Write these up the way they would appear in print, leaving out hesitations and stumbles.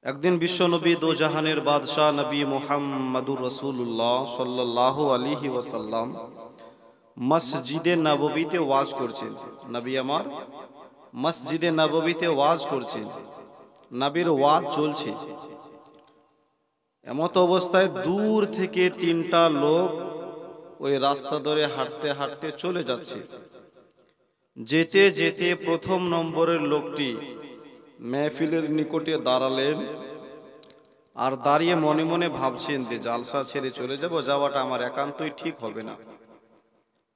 একদিন বিশ্বনবী দো জাহানের বাদশাহ নবী মুহাম্মদুর রাসূলুল্লাহ সাল্লাল্লাহু আলাইহি ওয়াসাল্লাম মসজিদে নববীতে ওয়াজ করছেন। নবী আমার মসজিদে নববীতে ওয়াজ করছেন, নবীর ওয়াজ চলছে। এমত অবস্থায় দূর থেকে তিনটা লোক ওই রাস্তা ধরে হাঁটতে হাঁটতে চলে যাচ্ছে। যেতে যেতে প্রথম নম্বরের লোকটি মেহফিলের নিকটে দাঁড়ালেন আর দাঁড়িয়ে মনে মনে ভাবছেন যে জালসা ছেড়ে চলে যাব, যাওয়াটা আমার একান্তই ঠিক হবে না,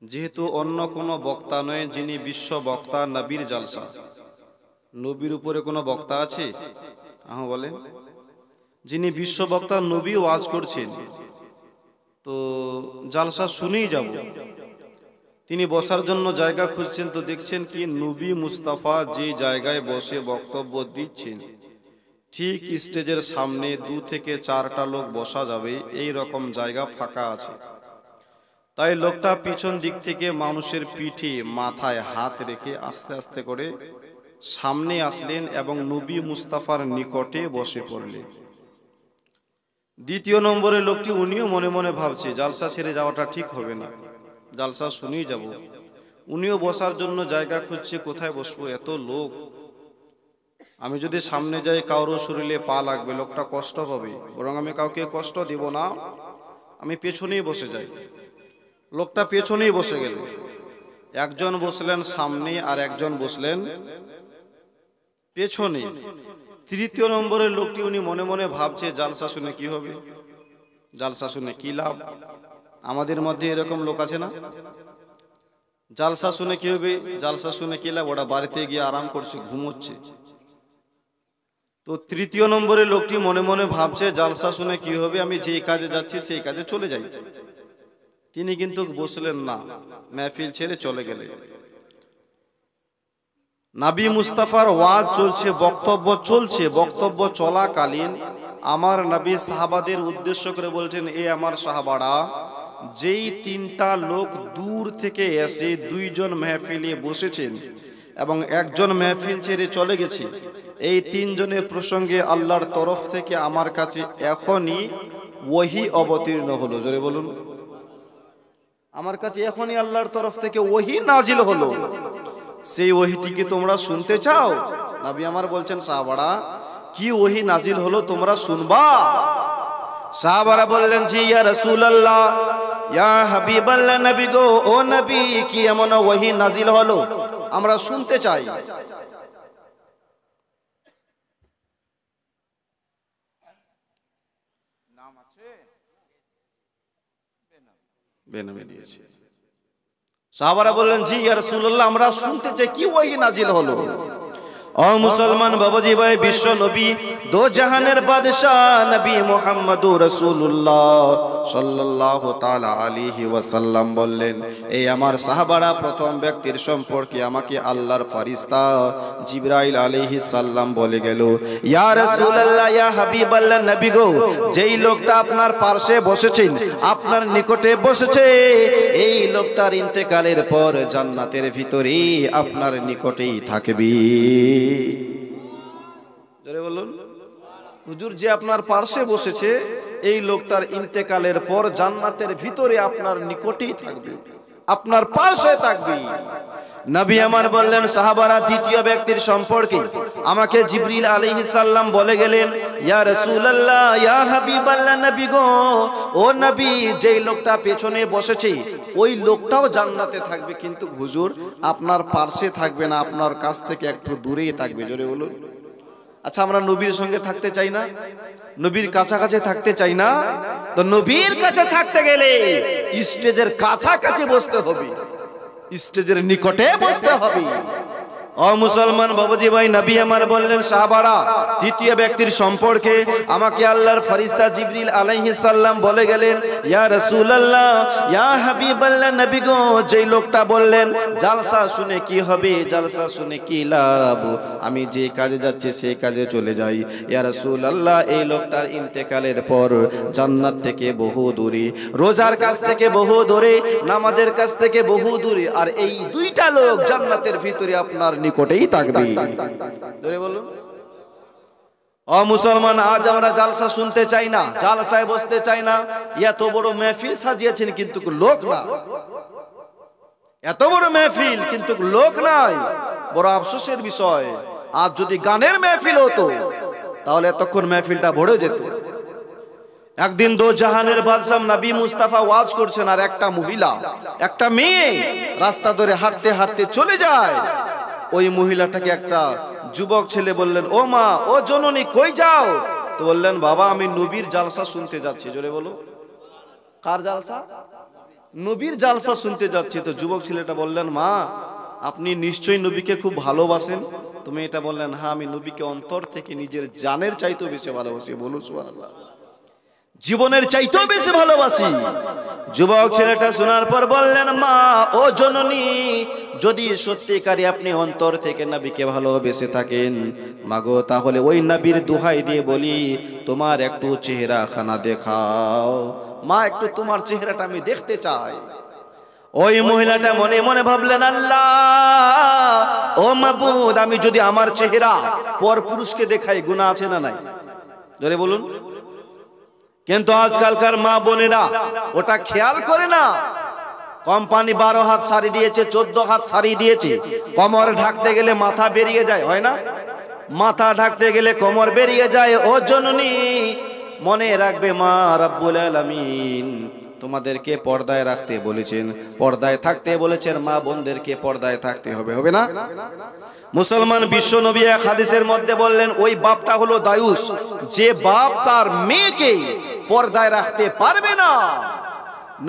যেহেতু অন্য কোনো বক্তা নয়, যিনি বিশ্ব বক্তা, নবীর জালসা। নবীর উপরে কোনো বক্তা আছে? বলেন। যিনি বিশ্ব বক্তা, নবী ওয়াজ করছেন, তো জালসা শুনেই যাব। তিনি বসার জন্য জায়গা খুঁজছেন, তো দেখছেন কি নবী মুস্তাফা যে জায়গায় বসে বক্তব্য দিচ্ছেন ঠিক স্টেজের সামনে 2 থেকে 4টা লোক বসা যাবে এই রকম জায়গা ফাঁকা আছে। তাই লোকটা পিছন দিক থেকে মানুষের পিঠে মাথায় হাত রেখে আস্তে আস্তে করে সামনে আসলেন এবং নবী মুস্তাফার নিকটে বসে পড়লেন। দ্বিতীয় নম্বরের লোকটি, উনিও মনে মনে ভাবছে জালসা ছেড়ে যাওয়াটা ঠিক হবে না, জালসা শুনেই যাব। উনিও বসার জন্য জায়গা খুঁজছে, কোথায় বসবো, এত লোক, আমি যদি সামনে যাই কারো শরীরে পা লাগবে, লোকটা কষ্ট পাবে, বরং আমি কাউকে কষ্ট দিব না, আমি পেছনেই বসে যাই। লোকটা পেছনেই বসে গেল। একজন বসলেন সামনে আর একজন বসলেন পেছনে। তৃতীয় নম্বরের লোকটি, উনি মনে মনে ভাবছে জালসা শুনে কি হবে, জালসা শুনে কি লাভ। আমাদের মধ্যে এরকম লোক আছে না? জালসা শুনে কি হবে, জালসা শুনে কি লাভ, ওরা বাড়িতে গিয়ে আরাম করছে, ঘুমোচ্ছে। তো তৃতীয় নম্বরের লোকটি মনে মনে ভাবছে জালসা শুনে কি হবে, আমি যে কাজে যাচ্ছি সেই কাজে চলে যাই। তিনি কিন্তু বসলেন না, মেহফিল ছেড়ে চলে গেলেন। নবী মুস্তাফার ওয়াজ চলছে, বক্তব্য চলছে। বক্তব্য চলাকালীন আমার নবী সাহাবাদের উদ্দেশ্য করে বলছেন, এ আমার সাহাবারা, যেই 3টা লোক দূর থেকে এসে 2জন মেহফিলে বসেছেন এবং একজন মেহফিল ছেড়ে চলে গেছে, এই 3 জনের প্রসঙ্গে আল্লাহর তরফ থেকে আমার কাছে এখনই ওহী অবতীর্ণ হলো। জোরে বলুন, আমার কাছে এখনই আল্লাহর তরফ থেকে ওহী নাজিল হলো। সেই ওহীটিকে তোমরা শুনতে চাও? নবী আমার বলছেন, সাহাবারা, কি ওহী নাজিল হলো তোমরা শুনবা? সাহাবারা বললেন, জি ইয়া রাসূলুল্লাহ, ইয়া হাবিবাল্লাহ, নবী গো, ও নবী, কি এমন ওহী নাজিল হলো, আমরা শুনতে চাই। নাম আছে, বেনামে দিয়েছে। সাহাবারা বললেন, জি ইয়া রাসূলুল্লাহ, আমরা শুনতে চাই, কি ওহী নাজিল হলো। ও মুসলমান বাবাজি ভাই, বিশ্ব নবী দো জাহানের বাদশাহ নবী মুহাম্মদুর রাসূলুল্লাহ সাল্লাল্লাহু তাআলা আলাইহি ওয়াসাল্লাম বললেন, এই আমার সাহাবারা, প্রথম ব্যক্তির সম্পর্কে আমাকে আল্লাহর ফেরেশতা জিবরাইল আলাইহিস সালাম বলে গেল, ইয়া রাসূলুল্লাহ, ইয়া হাবিবাল্লাহ, নবী গো, যেই লোকটা আপনার পাশে বসেছেন, আপনার নিকটে বসেছে, এই লোকটার ইন্তেকালের পর জান্নাতের ভিতরে আপনার নিকটেই থাকবে। জোরে বলুন, হুজুর, যে আপনার পাশে বসেছে, এই লোকটার ইন্তেকালের পর জান্নাতের ভিতরে আপনার নিকটেই থাকবে, আপনার পাশে থাকবে। নবী আমার বললেন, সাহাবারা, দ্বিতীয় ব্যক্তির সম্পর্কে আমাকে জিবরিল আলাইহিস সালাম বলে গেলেন, ইয়া রাসূলুল্লাহ, ইয়া হাবিবাল্লাহ, নবী গো, ও নবী, যেই লোকটা পেছনে বসেছে ওই লোকটাও জান্নাতে থাকবে, কিন্তু হুজুর আপনার পাশে থাকবে না, আপনার কাছ থেকে একটু দূরেই থাকবে। জোরে বলুন। আচ্ছা, আমরা নবীর সঙ্গে থাকতে চাই না? নবীর কাছাকাছি থাকতে চাই না? তো নবীর কাছে থাকতে গেলে স্টেজের কাছাকাছি বসতে হবে, স্টেজের নিকটে বসতে হবে। ও মুসলমান বাবাজি ভাই, নবী আমার বললেন, সাহাবারা, তৃতীয় ব্যক্তির সম্পর্কে আমাকে আল্লাহর ফেরেশতা জিবরিল আলাইহিস সালাম বলে গেলেন, ইয়া রাসূলুল্লাহ, ইয়া হাবিবাল্লাহ, নবী গো, যেই লোকটা বললেন জালসা শুনে কি হবে, জালসা শুনে কি লাভ, আমি যে কাজে যাচ্ছি সেই কাজে চলে যাই। ইয়া রাসূলুল্লাহ, এই লোকটার ইন্তেকালের পর জান্নাত থেকে বহু দূরে, রোজার কাছ থেকে বহু দূরে, নামাজের কাছ থেকে বহু দূরে, আর এই 2টা লোক জান্নাতের ভিতরে আপনার নিকটেই থাকবে। জোরে বলুন। ও মুসলমান, আজ আমরা জালসা শুনতে চাই না, জালসায় বসতে চাই না। এত বড় মেহফিল সাজিয়েছেন কিন্তু লোক না, এত বড় মেহফিল কিন্তু লোক নাই। বড় আফসোসের বিষয়, আজ যদি গানের মেহফিল হতো তাহলে এতক্ষণ মেহফিলটা ভরে যেত। একদিন দো জাহানের বাদশা নবী মুস্তাফা ওয়াজ করছেন, আর একটা মহিলা, একটা মেয়ে রাস্তা ধরে হাঁটতে হাঁটতে চলে যায়। ওই মহিলাটাকে একটা যুবক ছেলে বললেন, ও মা, ও জননী, কই যাও? তো বললেন, বাবা আমি নবীর জালসা শুনতে যাচ্ছি। জোরে বলো, কার জালসা? নবীর জালসা শুনতে যাচ্ছি। তো যুবক ছেলেটা বললেন, মা আপনি নিশ্চয়ই নবীকে খুব ভালোবাসেন। তুমি এটা বললেন, হ্যাঁ আমি নবীকে অন্তর থেকে নিজের জানের চাইতেও বেশি ভালোবাসি। বলুন সুবহানাল্লাহ, জীবনের চাইতেও বেশি ভালোবাসি। যুবক ছেলেটা শোনার পর বললেন, মা ও জননী, যদি সত্যিকারই আপনি অন্তর থেকে নবীকে ভালোবেসে থাকেন মাগো, তাহলে ওই নবীর দোহাই দিয়ে বলি, তোমার একটু চেহারা খানা দেখাও। মা একটু তোমার চেহারাটা আমি দেখতে চাই। ওই মহিলাটা মনে মনে ভাবলেন, আল্লাহ ও মাবুদ, আমি যদি আমার চেহারা পর পুরুষকে দেখাই গুনাহ আছে না নাই? জোরে বলুন। কিন্তু আজকালকার মা বোনেরা ওটা খেয়াল করে না। কোম্পানি 12 হাত শাড়ি দিয়েছে, 14 হাত শাড়ি দিয়েছে, কোমর ঢাকতে গেলে মাথা বেরিয়ে যায়, হয় না? মাথা ঢাকতে গেলে কোমর বেরিয়ে যায়। ও জননী মনে রাখবে, মা রব্বুল আলামিন তোমাদেরকে পর্দায় রাখতে বলেছেন, পর্দায় থাকতে বলেছেন। মা বোনদেরকে পর্দায় থাকতে হবে, হবে না? মুসলমান বিশ্ব নবী এক হাদিসের মধ্যে বললেন, ওই বাপটা হলো দায়ুস, যে বাপ তার মেয়েকে পর্দায় রাখতে পারবে না।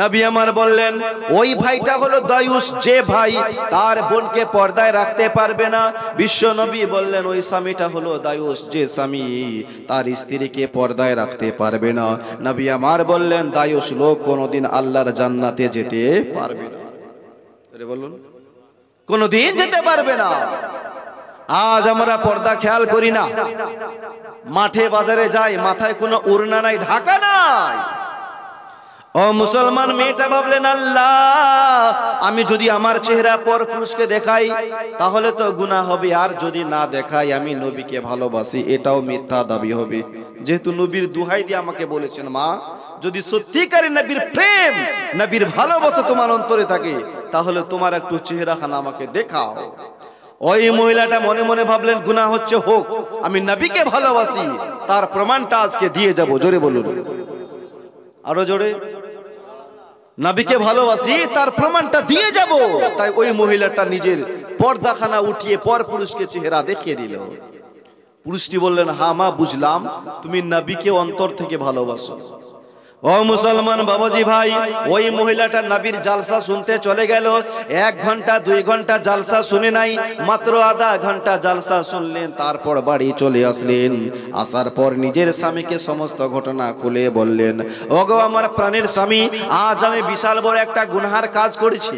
নবী আমার বললেন, ওই ভাইটা হলো দায়ুস, যে ভাই তার বোনকে পর্দায় রাখতে পারবে না। বিশ্ব নবী বললেন, ওই স্বামীটা হলো দায়ুস, যে স্বামী তার স্ত্রীকে পর্দায় রাখতে পারবে না। নবী আমার বললেন, দায়ুস লোক কোনোদিন আল্লাহর জান্নাতে যেতে পারবে না। বলুন, কোনোদিন যেতে পারবে না। আজ আমরা পর্দা খেয়াল করি না, মাঠে বাজারে যাই, মাথায় কোনো ওড়না নাই, ঢাকা নাই। ও মুসলমান, মেয়েটা ভাবলেন, আল্লাহ আমি যদি আমার চেহারা পর পুরুষকে দেখাই তাহলে তো গুনাহ হবে, আর যদি না দেখাই আমি নবীকে ভালোবাসি এটাও মিথ্যা দাবি হবে। যেহেতু নবীর দোহাই দিয়ে আমাকে বলেছেন, মা যদি সত্যিকারী নবীর প্রেম, নবীর ভালোবাসা তোমার অন্তরে থাকে তাহলে তোমার একটু চেহারাখানা আমাকে দেখাও। ওই মহিলাটা মনে মনে ভাবলেন, গুনাহ হচ্ছে হোক, আমি নবীকে ভালোবাসি, তার প্রমাণটা আজকে দিয়ে যাব। জোরে বলুন, আরো জোরে, নবীকে ভালোবাসি তার প্রমাণটা দিয়ে যাব। তাই ওই মহিলাটা নিজের পর্দাখানা উঠিয়ে পর পুরুষকে চেহারা দেখিয়ে দিল। পুরুষটি বললেন, হ্যাঁ মা বুঝলাম, তুমি নবীকে অন্তর থেকে ভালোবাসো। ও মুসলমান বাবাজি ভাই, ওই মহিলাটা নবীর জালসা শুনতে চলে গেল। 1 ঘন্টা 2 ঘন্টা জালসা শুনে নাই, মাত্র আধা ঘন্টা জালসা শুনলেন, তারপর বাড়ি চলে আসলেন। আসার পর নিজের স্বামীকে সমস্ত ঘটনা খুলে বললেন, ওগো আমার প্রাণের স্বামী, আজ আমি বিশাল বড় একটা গুনাহের কাজ করেছি,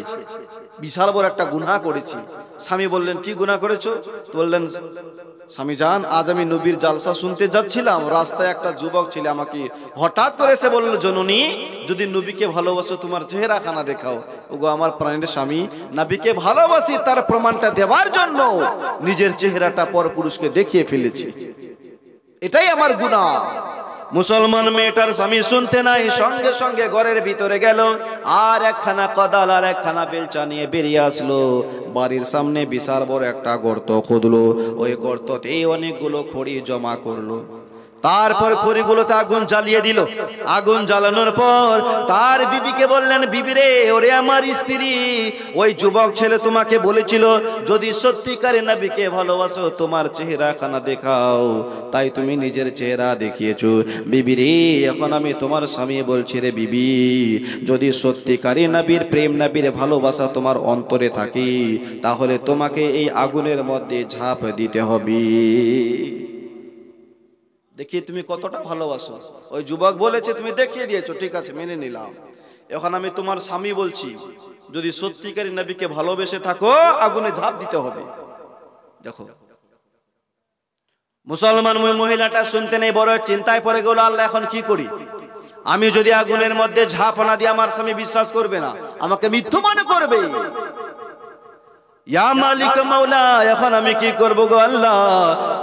বিশাল বড় একটা গুনাহ করেছি। স্বামী বললেন, কি গুনাহ করেছো? বললেন, স্বামী জান, আজ আমি নবীর জালসা শুনতে যাচ্ছিলাম, রাস্তায় একটা যুবক ছেলে আমাকে হঠাৎ করে এসে বলল, জননী যদি নবীকে ভালোবাসো তোমার চেহারা খানা দেখাও। ওগো আমার প্রাণের স্বামী, নবীকে ভালোবাসি তার প্রমাণটা দেওয়ার জন্য নিজের চেহারাটা পর পুরুষকে দেখিয়ে ফেলেছি, এটাই আমার গুনাহ। মুসলমান মেয়েটার স্বামী শুনতে নাই, সঙ্গে সঙ্গে ঘরের ভিতরে গেল, আর একখানা কদাল আর একখানা বেলচা নিয়ে বেরিয়ে আসলো। বাড়ির সামনে বিশাল বড় একটা গর্ত খুঁদলো, ওই গর্ততে অনেকগুলো খড়ি জমা করলো। তারপর খড়িগুলোতে আগুন জ্বালিয়ে দিল। আগুন জ্বালানোর পর তার বিবিকে বললেন, বিবি রে, ওরে আমার স্ত্রী, ওই যুবক ছেলে তোমাকে বলেছিল যদি সত্যিকারে নবীকে ভালোবাসো তোমার চেহারা খানা দেখাও, তাই তুমি নিজের চেহারা দেখিয়েছো। বিবি রে, এখন আমি তোমার স্বামী বলছি রে বিবি, যদি সত্যিকারে নবীর প্রেম, নবীর ভালোবাসা তোমার অন্তরে থাকে তাহলে তোমাকে এই আগুনের মধ্যে ঝাঁপ দিতে হবে। দেখি তুমি কতটা ভালোবাসো। ওই যুবক বলেছে, তুমি দেখিয়ে দিয়েছো, ঠিক আছে মেনে নিলাম। এখন আমি তোমার স্বামী বলছি, যদি সত্যিকারী নবীকে ভালোবেসে থাকো আগুনে ঝাঁপ দিতে হবে। দেখো মুসলমান মহিলাটা শুনতে নেই, বড় চিন্তায় পড়ে গেল, আল্লাহ এখন কি করি? আমি যদি আগুনের মধ্যে ঝাঁপ না দিই আমার স্বামী বিশ্বাস করবে না, আমাকে মিথ্যু মনে করবে। ইয়া মালিক মাওলা, এখন আমি কি করব গো আল্লাহ?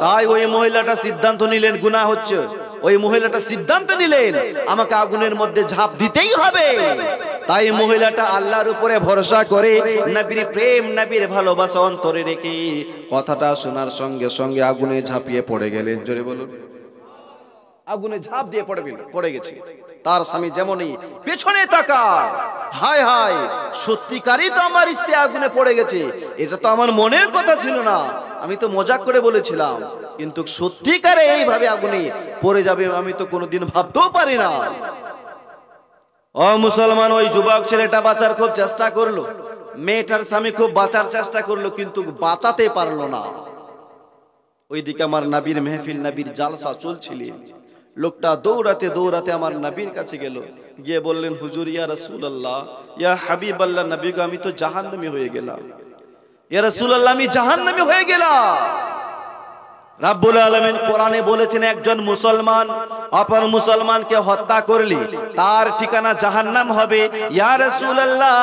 তাই ওই মহিলাটা সিদ্ধান্ত নিলেন, গুনাহ হচ্ছে, ওই মহিলাটা সিদ্ধান্ত নিলেন আমাকে আগুনের মধ্যে ঝাঁপ দিতেই হবে। তাই মহিলাটা আল্লাহর উপরে ভরসা করে নবীর প্রেম নবীর ভালোবাসা অন্তরে রেখে কথাটা শোনার সঙ্গে সঙ্গে আগুনে ঝাঁপিয়ে পড়ে গেলেন। জোরে বলুন। আগুনে ঝাঁপ দিয়ে পড়ে গেছে। তার স্বামী যেমনই পেছনে তাকায়, হায় হায়, সত্যিকারই তো আমার স্ত্রী আগুনে পড়ে গেছে, এটা তো আমার মনের কথা ছিল না, আমি তো মজাক করে বলেছিলাম, কিন্তু সত্যিকারে এইভাবে আগুনে পড়ে যাবে আমি তো কোনোদিন ভাবতেও পারি না। ও মুসলমান, ওই যুবক ছেলেটা বাঁচার খুব চেষ্টা করলো, মেয়েটার স্বামী খুব বাঁচার চেষ্টা করলো, কিন্তু বাঁচাতে পারলো না। ওইদিকে আমার নবীর মেহফিল, নবীর জালসা চলছিল। লোকটা দৌড়াতে দৌড়াতে আমার নবীর কাছে গেল, গিয়ে বললেন, হুজুর, ইয়া রাসূলুল্লাহ, ইয়া হাবিবাল্লাহ, নবী গো, আমি তো জাহান্নামী হয়ে গেলাম। ইয়া রাসূলুল্লাহ, আমি জাহান্নামী হয়ে গেলাম। রাব্বুল আলামিন কোরআনে বলেছেন, একজন মুসলমান অপর মুসলমানকে হত্যা করলে তার ঠিকানা জাহান্নাম হবে। ইয়া রাসূলুল্লাহ,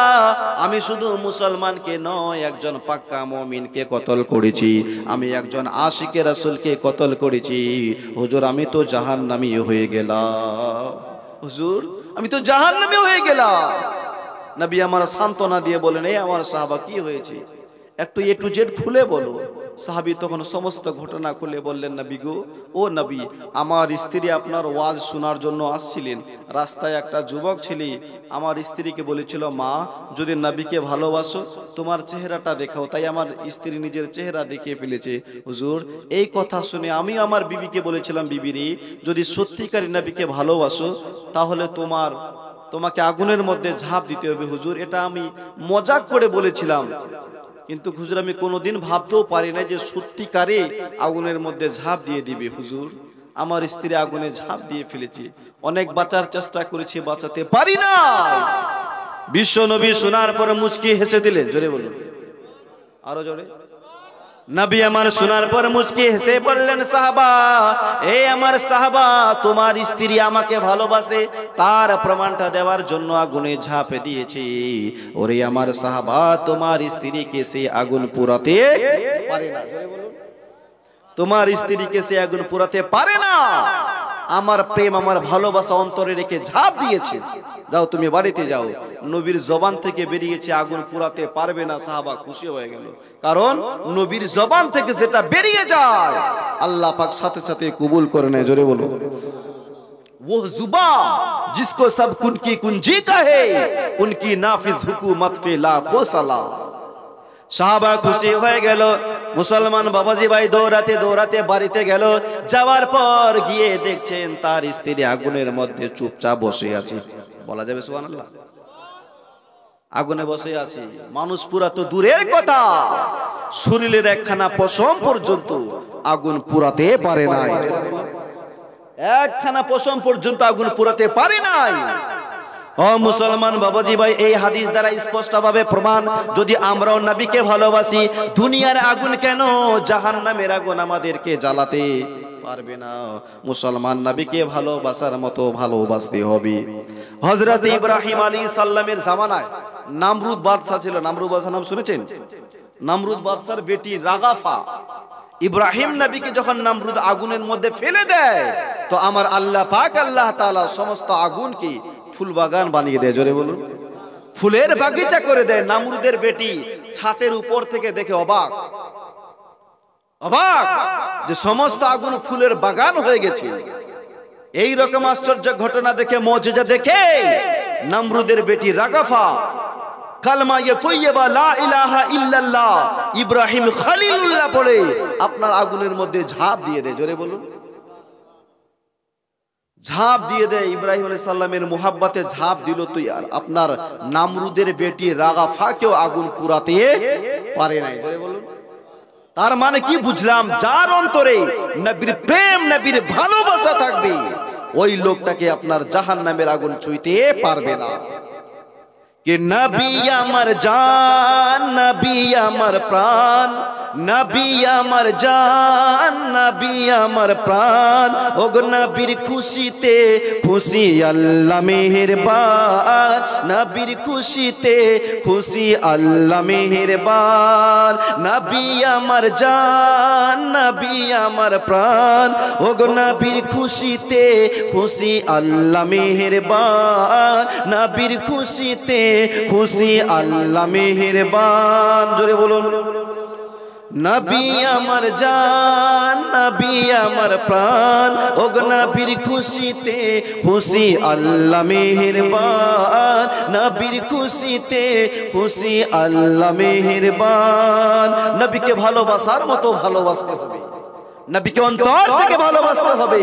আমি শুধু মুসলমানকে নয়, একজন পাক্কা মুমিনকে কতল করেছি, আমি একজন আশিকে রাসূলকে কতল করেছি। হুজুর, আমি তো জাহান্নামী হয়ে গেলাম। হুজুর, আমি তো জাহান্নামী হয়ে গেলাম। নবী আমার সান্ত্বনা দিয়ে বলেন, এই আমার সাহাবা, কি হয়েছে, একটু এ টু জেড খুলে বলো। সাহাবী তখন সমস্ত ঘটনা খুলে বললেন, নবী গো, ও নবী, আমার স্ত্রী আপনার ওয়াজ শোনার জন্য আসছিলেন, রাস্তায় একটা যুবক ছিল, আমার স্ত্রীকে বলেছিল, মা, যদি নবীকে ভালোবাসো তোমার চেহারাটা দেখাও। তাই আমার স্ত্রী নিজের চেহারা দেখিয়ে ফেলেছে। হুজুর, এই কথা শুনে আমি আমার বিবিকে বলেছিলাম, বিবিরে, যদি সত্যিকারী নবীকে ভালোবাসো তাহলে তোমাকে আগুনের মধ্যে ঝাঁপ দিতে হবে। হুজুর, এটা আমি মজাক করে বলেছিলাম, কিন্তু হুজুর, আমি কোনোদিন ভাবতেও পারি না যে সত্যিকারে আগুনের মধ্যে ঝাঁপ দিয়ে দিবে। হুজুর, আমার স্ত্রী আগুনে ঝাঁপ দিয়ে ফেলেছে, অনেক বাঁচার চেষ্টা করেছি, বাঁচাতে পারি না। বিশ্ব নবী শোনার পরে মুচকি হেসে দিলেন। জোরে বলুন, আরো জোরে। নবী আমার শোনার পর মুচকি হেসে বললেন, সাহাবা, এই আমার সাহাবা, তোমার স্ত্রী আমাকে ভালোবাসে, তার প্রমাণটা দেওয়ার জন্য আগুনে ঝাঁপ দিয়েছে। ওরে আমার সাহাবা, তোমার স্ত্রীকে সে আগুন পোড়াতে পারে না। জোরে বলুন, তোমার স্ত্রীকে সে আগুন পোড়াতে পারে না। আমার প্রেম, আমার ভালোবাসা অন্তরে রেখে ঝাঁপ দিয়েছে। যাও, তুমি বাড়িতে যাও। নবীর জবান থেকে বেরিয়েছে আগুন পোড়াতে পারবে না। সাহাবা খুশি হয়ে গেল, কারণ নবীর জবান থেকে যেটা বেরিয়ে যায় আল্লাহ পাক সাথে সাথে কবুল করে নেয়। জোরে বলো, वो जुबां जिसको सब कुन की कुंजी कहे, उनकी नाफिज हुकूमत पे लाखों सलाम। সাহাবা খুশি হয়ে গেল। মুসলমান বাবাজি ভাই দৌড়াতে দৌড়াতে বাড়িতে গেল। যাওয়ার পর গিয়ে দেখছেন তার স্ত্রী আগুনের মধ্যে চুপচাপ বসে আছে। বলা যাবে সুবহানাল্লাহ? আগুনে বসে আছে। মানুষ পুরা তো দূরের কথা, শরীরের একখানা পশম পর্যন্ত আগুন পুরাতে পারে নাই। একখানা পশম পর্যন্ত আগুন পুরাতে পারে নাই। ও মুসলমান বাবাজি ভাই, এই হাদিস দ্বারা স্পষ্টভাবে প্রমাণ, যদি আমরাও নবীকে ভালোবাসি, দুনিয়ার আগুন কেন, জাহান্নামের আগুন আমাদেরকে জ্বালাতে পারবে না। মুসলমান নবীকে ভালোবাসার মতো ভালোবাসতে হবে। হযরত ইব্রাহিম আলাইহিস সালামের জামানায় নামরুদ বাদশা ছিল। নামরুদ বাদশার নাম শুনেছেন? নামরুদ বাদশার বেটি রাগাফা ইব্রাহিম নবীকে যখন নামরুদ আগুনের মধ্যে ফেলে দেয়, তো আমার আল্লাহ পাক আল্লাহ তাআলা সমস্ত আগুনকে ফুল বাগান বানিয়ে দেয়। জোরে বলুন, ফুলের বাগিচা করে দেয়। নামরুদের বেটি ছাদের উপর থেকে দেখে অবাক অবাক যে সমস্ত আগুন ফুলের বাগান হয়ে গেছে। এই রকম আশ্চর্য ঘটনা দেখে, মুজিজা দেখে, নামরুদের বেটি রাগাফা কালমা তাইয়্যিবা লা ইলাহা ইল্লাল্লাহ ইব্রাহিম খলিলুল্লাহ পড়ে আপনার আগুনের মধ্যে ঝাঁপ দিয়ে দেয়। জোরে বলুন, ঝাঁপ দিয়ে দেয়। ইব্রাহিম আলাইহিস সালামের মুহাব্বতে ঝাঁপ দিল, তো আর আপনার নামরুদের বেটি রাগাফাকেও আগুন পুরাতে পারে নাই। জোরে বলুন। তার মানে কি বুঝলাম? যার অন্তরে নবীর প্রেম, নবীর ভালোবাসা থাকবে, ওই লোকটাকে আপনার জাহান্নামের আগুন ছুঁইতে পারবে না। कि नबी আমার জান, নবী আমার প্রাণ, নবী আমার জান, নবী আমার প্রাণ। ওগো নবীর খুশিতে খুশি আল্লাহ মেহেরবান, নবীর খুশিতে খুশি আল্লাহ মেহেরবান। নবী আমার জান, নবী আমার প্রাণ, ওগো নবীর খুশিতে খুশি আল্লাহ মেহেরবান, নবীর খুশিতে খুশি আল্লাহ মেহেরবান। জোরে বলুন। নবী আমার জান, নবী আমার প্রাণ, ওগো নবীর খুশিতে খুশি আল্লাহ মেহেরবান, নবীর খুশিতে খুশি আল্লাহ মেহেরবান। নবীকে ভালোবাসার মতো ভালোবাসতে হবে, নবীকে অন্তর থেকে ভালোবাসতে হবে।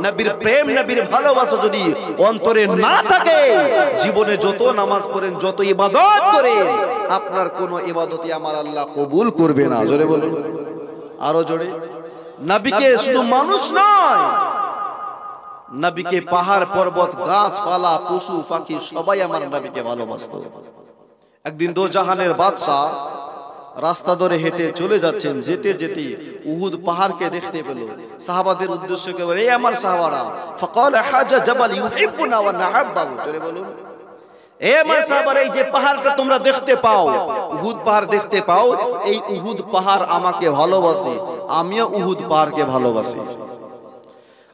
নবীর প্রেম, নবীর ভালোবাসা যদি অন্তরে না থাকে, জীবনে যত নামাজ পড়েন, যত ইবাদত করেন, আপনার কোনো ইবাদতই আমার আল্লাহ কবুল করবে না। জোরে বলুন, আরো জোরে। নবীকে শুধু মানুষ নয়, নবীকে পাহাড় পর্বত গাছপালা পশু পাখি সবাই আমার নবীকে ভালোবাসতো। একদিন দো জাহানের বাদশা রাস্তা ধরে হেঁটে চলে যাচ্ছেন, যেতে যেতে উহুদ পাহাড়কে দেখতে পেল। সাহাবাদের উদ্দেশ্যে কে বলে, এই আমার সাহাবারা, ফাকাল হাজা জাবাল ইউহিব্বুনা ওয়া নাহাব্বু। জোরে বলুন, এ আমার সাহাবারা, এই যে পাহাড়টা তোমরা দেখতে পাও, উহুদ পাহাড় দেখতে পাও, এই উহুদ পাহাড় আমাকে ভালোবাসে, আমিও উহুদ পাহাড়কে ভালোবাসি।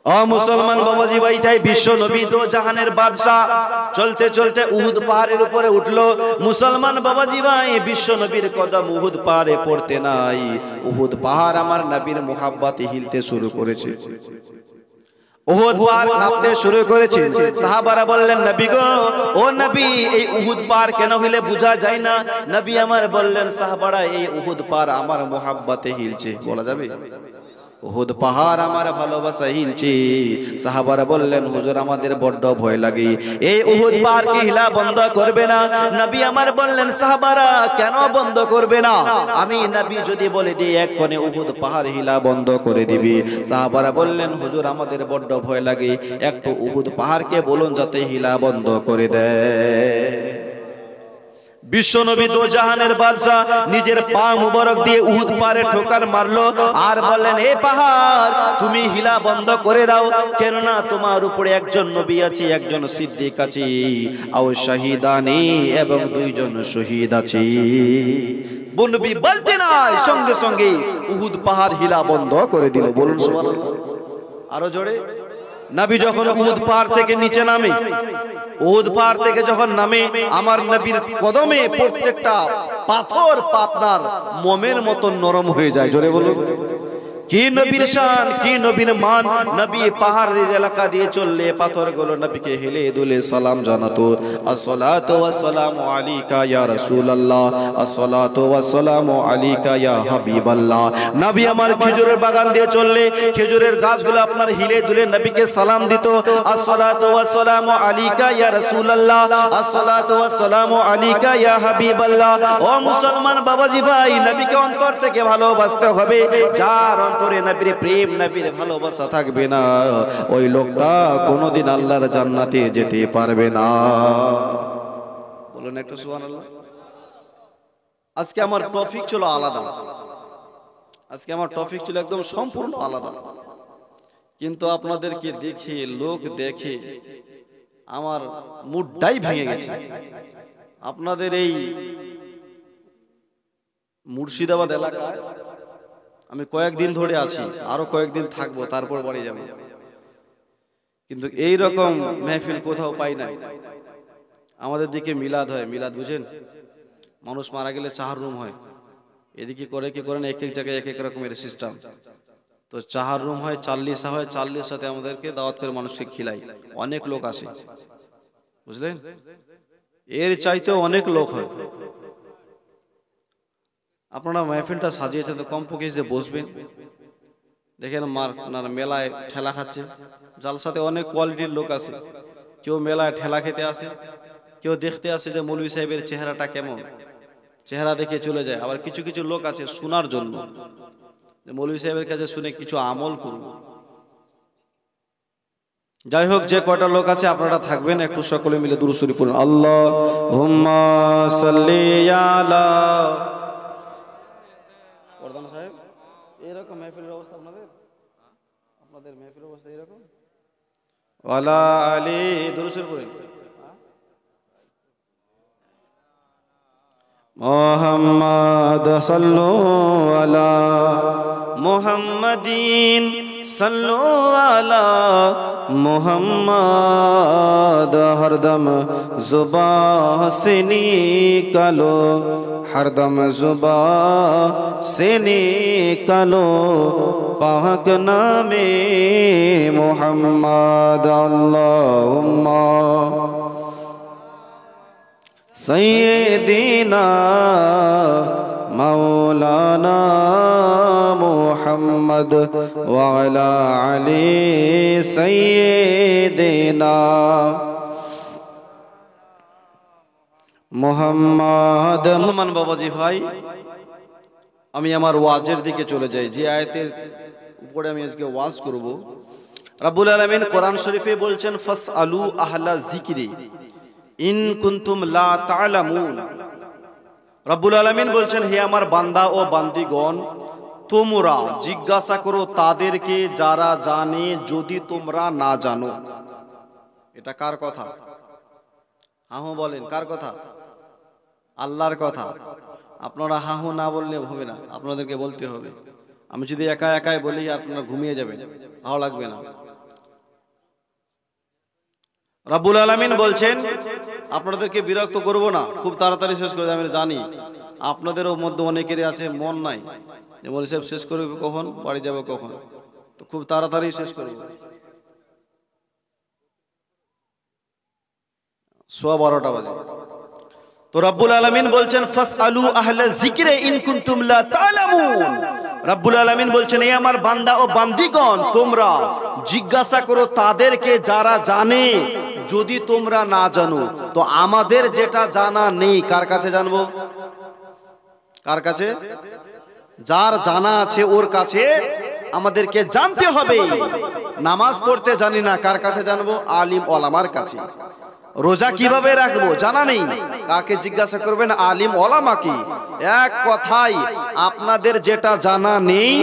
ও মুসলমান বাবাজি ভাই, তাই বিশ্ব নবী দো জাহানের বাদশা চলতে চলতে উহুদ পাহাড়ের উপরে উঠলো। মুসলমান বাবাজি ভাই, বিশ্ব নবীর কদম উহুদ পাহাড়ে পড়তে নাই, উহুদ পাহাড় আমার নবীর মোহাব্বতে হিলতে শুরু করেছে। উহুদ পাহাড় কাঁপতে শুরু করেছে। সাহাবারা বললেন, নবী গো, ও নবী, এই উহুদ পাহাড় কেন হিলে বোঝা যায় না? নবী আমার বললেন, সাহাবারা, এই উহুদ পাহাড় আমার মোহাব্বতে হিলছে। বলা যাবে? উহুদ পাহাড় আমার ভালোবাসা হিলছে। সাহাবারা বললেন, হুজুর, আমাদের বড্ড ভয় লাগে, এই উহুদ পাহাড় কি হিলা বন্ধ করবে না? নবী আমার বললেন, সাহাবারা, কেন বন্ধ করবে না? আমি নবী যদি বলে দিই এক্ষণে উহুদ পাহাড় হিলা বন্ধ করে দিবি। সাহাবারা বললেন, হুজুর, আমাদের বড্ড ভয় লাগে, একটু উহুদ পাহাড়কে বলুন যাতে হিলা বন্ধ করে দেয়। বিশ্বনবী দো জাহানের বাদশা নিজের পা মুবারক দিয়ে উহুদ পাহাড়ে ঠোকার মারলো আর বললেন, হে পাহাড়, তুমি হিলা বন্ধ করে দাও, কেননা তোমার উপরে একজন নবী আছে, একজন সিদ্দিক আছে, আও শাহিদানি, এবং দুইজন শহীদ আছে। নবী বলতে নাই, সঙ্গে সঙ্গে উহুদ পাহাড় হিলা বন্ধ করে দিল। বলুন সুবহানাল্লাহ, আরো জোরে। নবী যখন উহুদ পাহাড় থেকে নিচে নামে, উহুদ পাহাড় থেকে যখন নামে, আমার নবীর কদমে প্রত্যেকটা পাথর আপনার মোমের মতো নরম হয়ে যায়। জোরে বলুন, কি নবীর শান, কি নবীর মান। নবী পাহাড়ের এলাকা দিয়ে চললে পাথরগুলো নবীকে হেলে দুলে সালাম জানাতো, আসসালাতু ওয়াসসালামু আলাইকা ইয়া রাসূলুল্লাহ, আসসালাতু ওয়াসসালামু আলাইকা ইয়া হাবিবাল্লাহ। নবী আমার খেজুরের বাগান দিয়ে চললে খেজুরের গাছগুলো আপনার হিলে দুলে নবীকে সালাম দিত, আসসালাতু ওয়াসসালামু আলাইকা ইয়া রাসূলুল্লাহ, আসসালাতু ওয়াসসালামু আলাইকা ইয়া হাবিবাল্লাহ। ও মুসলমান বাবাজি ভাই, নবীকে অন্তর থেকে ভালোবাসতে হবে। যার অন্তরে নবীর প্রেম, নবীর ভালোবাসা থাকবে না, ওই লোকটা কোনোদিন আল্লাহর জান্নাতে যেতে পারবে না। বলুন একটু সুবহানাল্লাহ। আজকে আমার টপিক ছিল আলাদা, আজকে আমার টপিক ছিল একদম সম্পূর্ণ আলাদা, কিন্তু আপনাদেরকে দেখে, লোক দেখে আমার মুডটাই ভেঙে গেছে। আপনাদের এই মুর্শিদাবাদ এলাকায় আমি কয়েকদিন ধরে আছি, আরো কয়েকদিন থাকবো, তারপর বাড়ি যাব, কিন্তু এই রকম মেহফিল কোথাও পাই নাই। আমাদের দিকে মিলাদ হয়, মিলাদ বুঝেন, মানুষ মারা গেলে চাহার রুম হয়, এদিকে করে কি করেন, এক এক জায়গায় এক এক রকমের সিস্টেম। তো চাহার রুম হয়, চাল্লিশা হয়, চাল্লিশ সাথে আমাদেরকে দাওয়াত করে মানুষকে খিলাই, অনেক লোক আসে, বুঝলেন, এর চাইতেও অনেক লোক হয়। আপনারা মেহফিলটা সাজিয়েছেন, তো কমপক্ষে যে বসবেন, দেখেন মেলায় ঠেলা খাচ্ছে, জালসাতে অনেক কোয়ালিটির লোক আছে, কেউ মেলায় ঠেলা খেতে আসে, কেউ দেখতে আসে যে মৌলভী সাহেবের চেহারাটা কেমন, চেহারা দেখে চলে যায়। আবার কিছু কিছু লোক আছে শোনার জন্য, যে মৌলভী সাহেবের কাছে শুনে কিছু আমল করব। যাই হোক, যে কয়টা লোক আছে আপনারা থাকবেন, একটু সকলে মিলে দুরূদ শরীফ পড়ুন। আল্লাহুম্মা সাল্লি আলা প্রধান সাহেব। এরকম মেহফিলের অবস্থা আপনাদের মেহফিলের অবস্থা এরকম। ওয়ালা আলী দুরূদ শরীফ পড়ুন। মুহাম্মদ সাল্লু আলা মুহাম্মাদিন সাল্লু আলা মুহাম্মদ। হরদম जुबा से निकालो, हरदम जुबा से निकालो पाक नामे मुहम्मद। अल्लाहुम्मा सय्यिदना मौलाना मुहम्मद व अला अली सय्यिदना মুহাম্মদ। মান বাবাজি ভাই, আমি আমার ওয়াজের দিকে চলে যাই। যে আয়াতের উপরে আমি আজকে ওয়াজ করব, রাব্বুল আলামিন কোরআন শরীফে বলছেন ফাসআলু আহলা যিকরি ইন কুনতুম লা তা'লামুন। রাব্বুল আলামিন বলছেন, হে আমার বান্দা ও বান্দিগণ, তোমরা জিজ্ঞাসা করো তাদেরকে যারা জানে, যদি তোমরা না জানো। এটা কার কথা? হাহু বলেন, কার কথা? আল্লাহর কথা। আপনারা হাহু না বললে হবে না, আপনাদেরকে বলতে হবে। আমি যদি একা একাই বলি আপনারা ঘুমিয়ে যাবেন, ভালো লাগবে না। রাব্বুল আলামিন বলছেন, আপনাদেরকে বিরক্ত করব না, খুব তাড়াতাড়ি শেষ করে দেব। আমি জানি আপনাদেরও মধ্যে অনেকেরই আছে মন নাই, যে বলে সাহেব শেষ করবে কখন, বাড়ি যাবে কখন, তো খুব তাড়াতাড়ি শেষ করব। 12:15 বাজে। তো রাব্বুল আলামিন বলছেন ফাসআলু আহলা যিকরি ইন কুনতুম লা তা'লামুন। রাব্বুল আলামিন বলছেন, এই আমার বান্দা ও বান্দিগণ, তোমরা জিজ্ঞাসা করো তাদেরকে যারা জানে, যদি তোমরা না জানো। তো আমাদের যেটা জানা নেই, কার কাছে জানবো? কার কাছে? যার জানা আছে ওর কাছে আমাদেরকে জানতে হবে। নামাজ পড়তে জানি না, কার কাছে জানবো? আলিম ওলামার কাছে। রোজা কিভাবে রাখবো জানা নেই, কাকে জিজ্ঞাসা করবেন? আলিম ওলামাকে। এক কথায় আপনাদের যেটা জানা নেই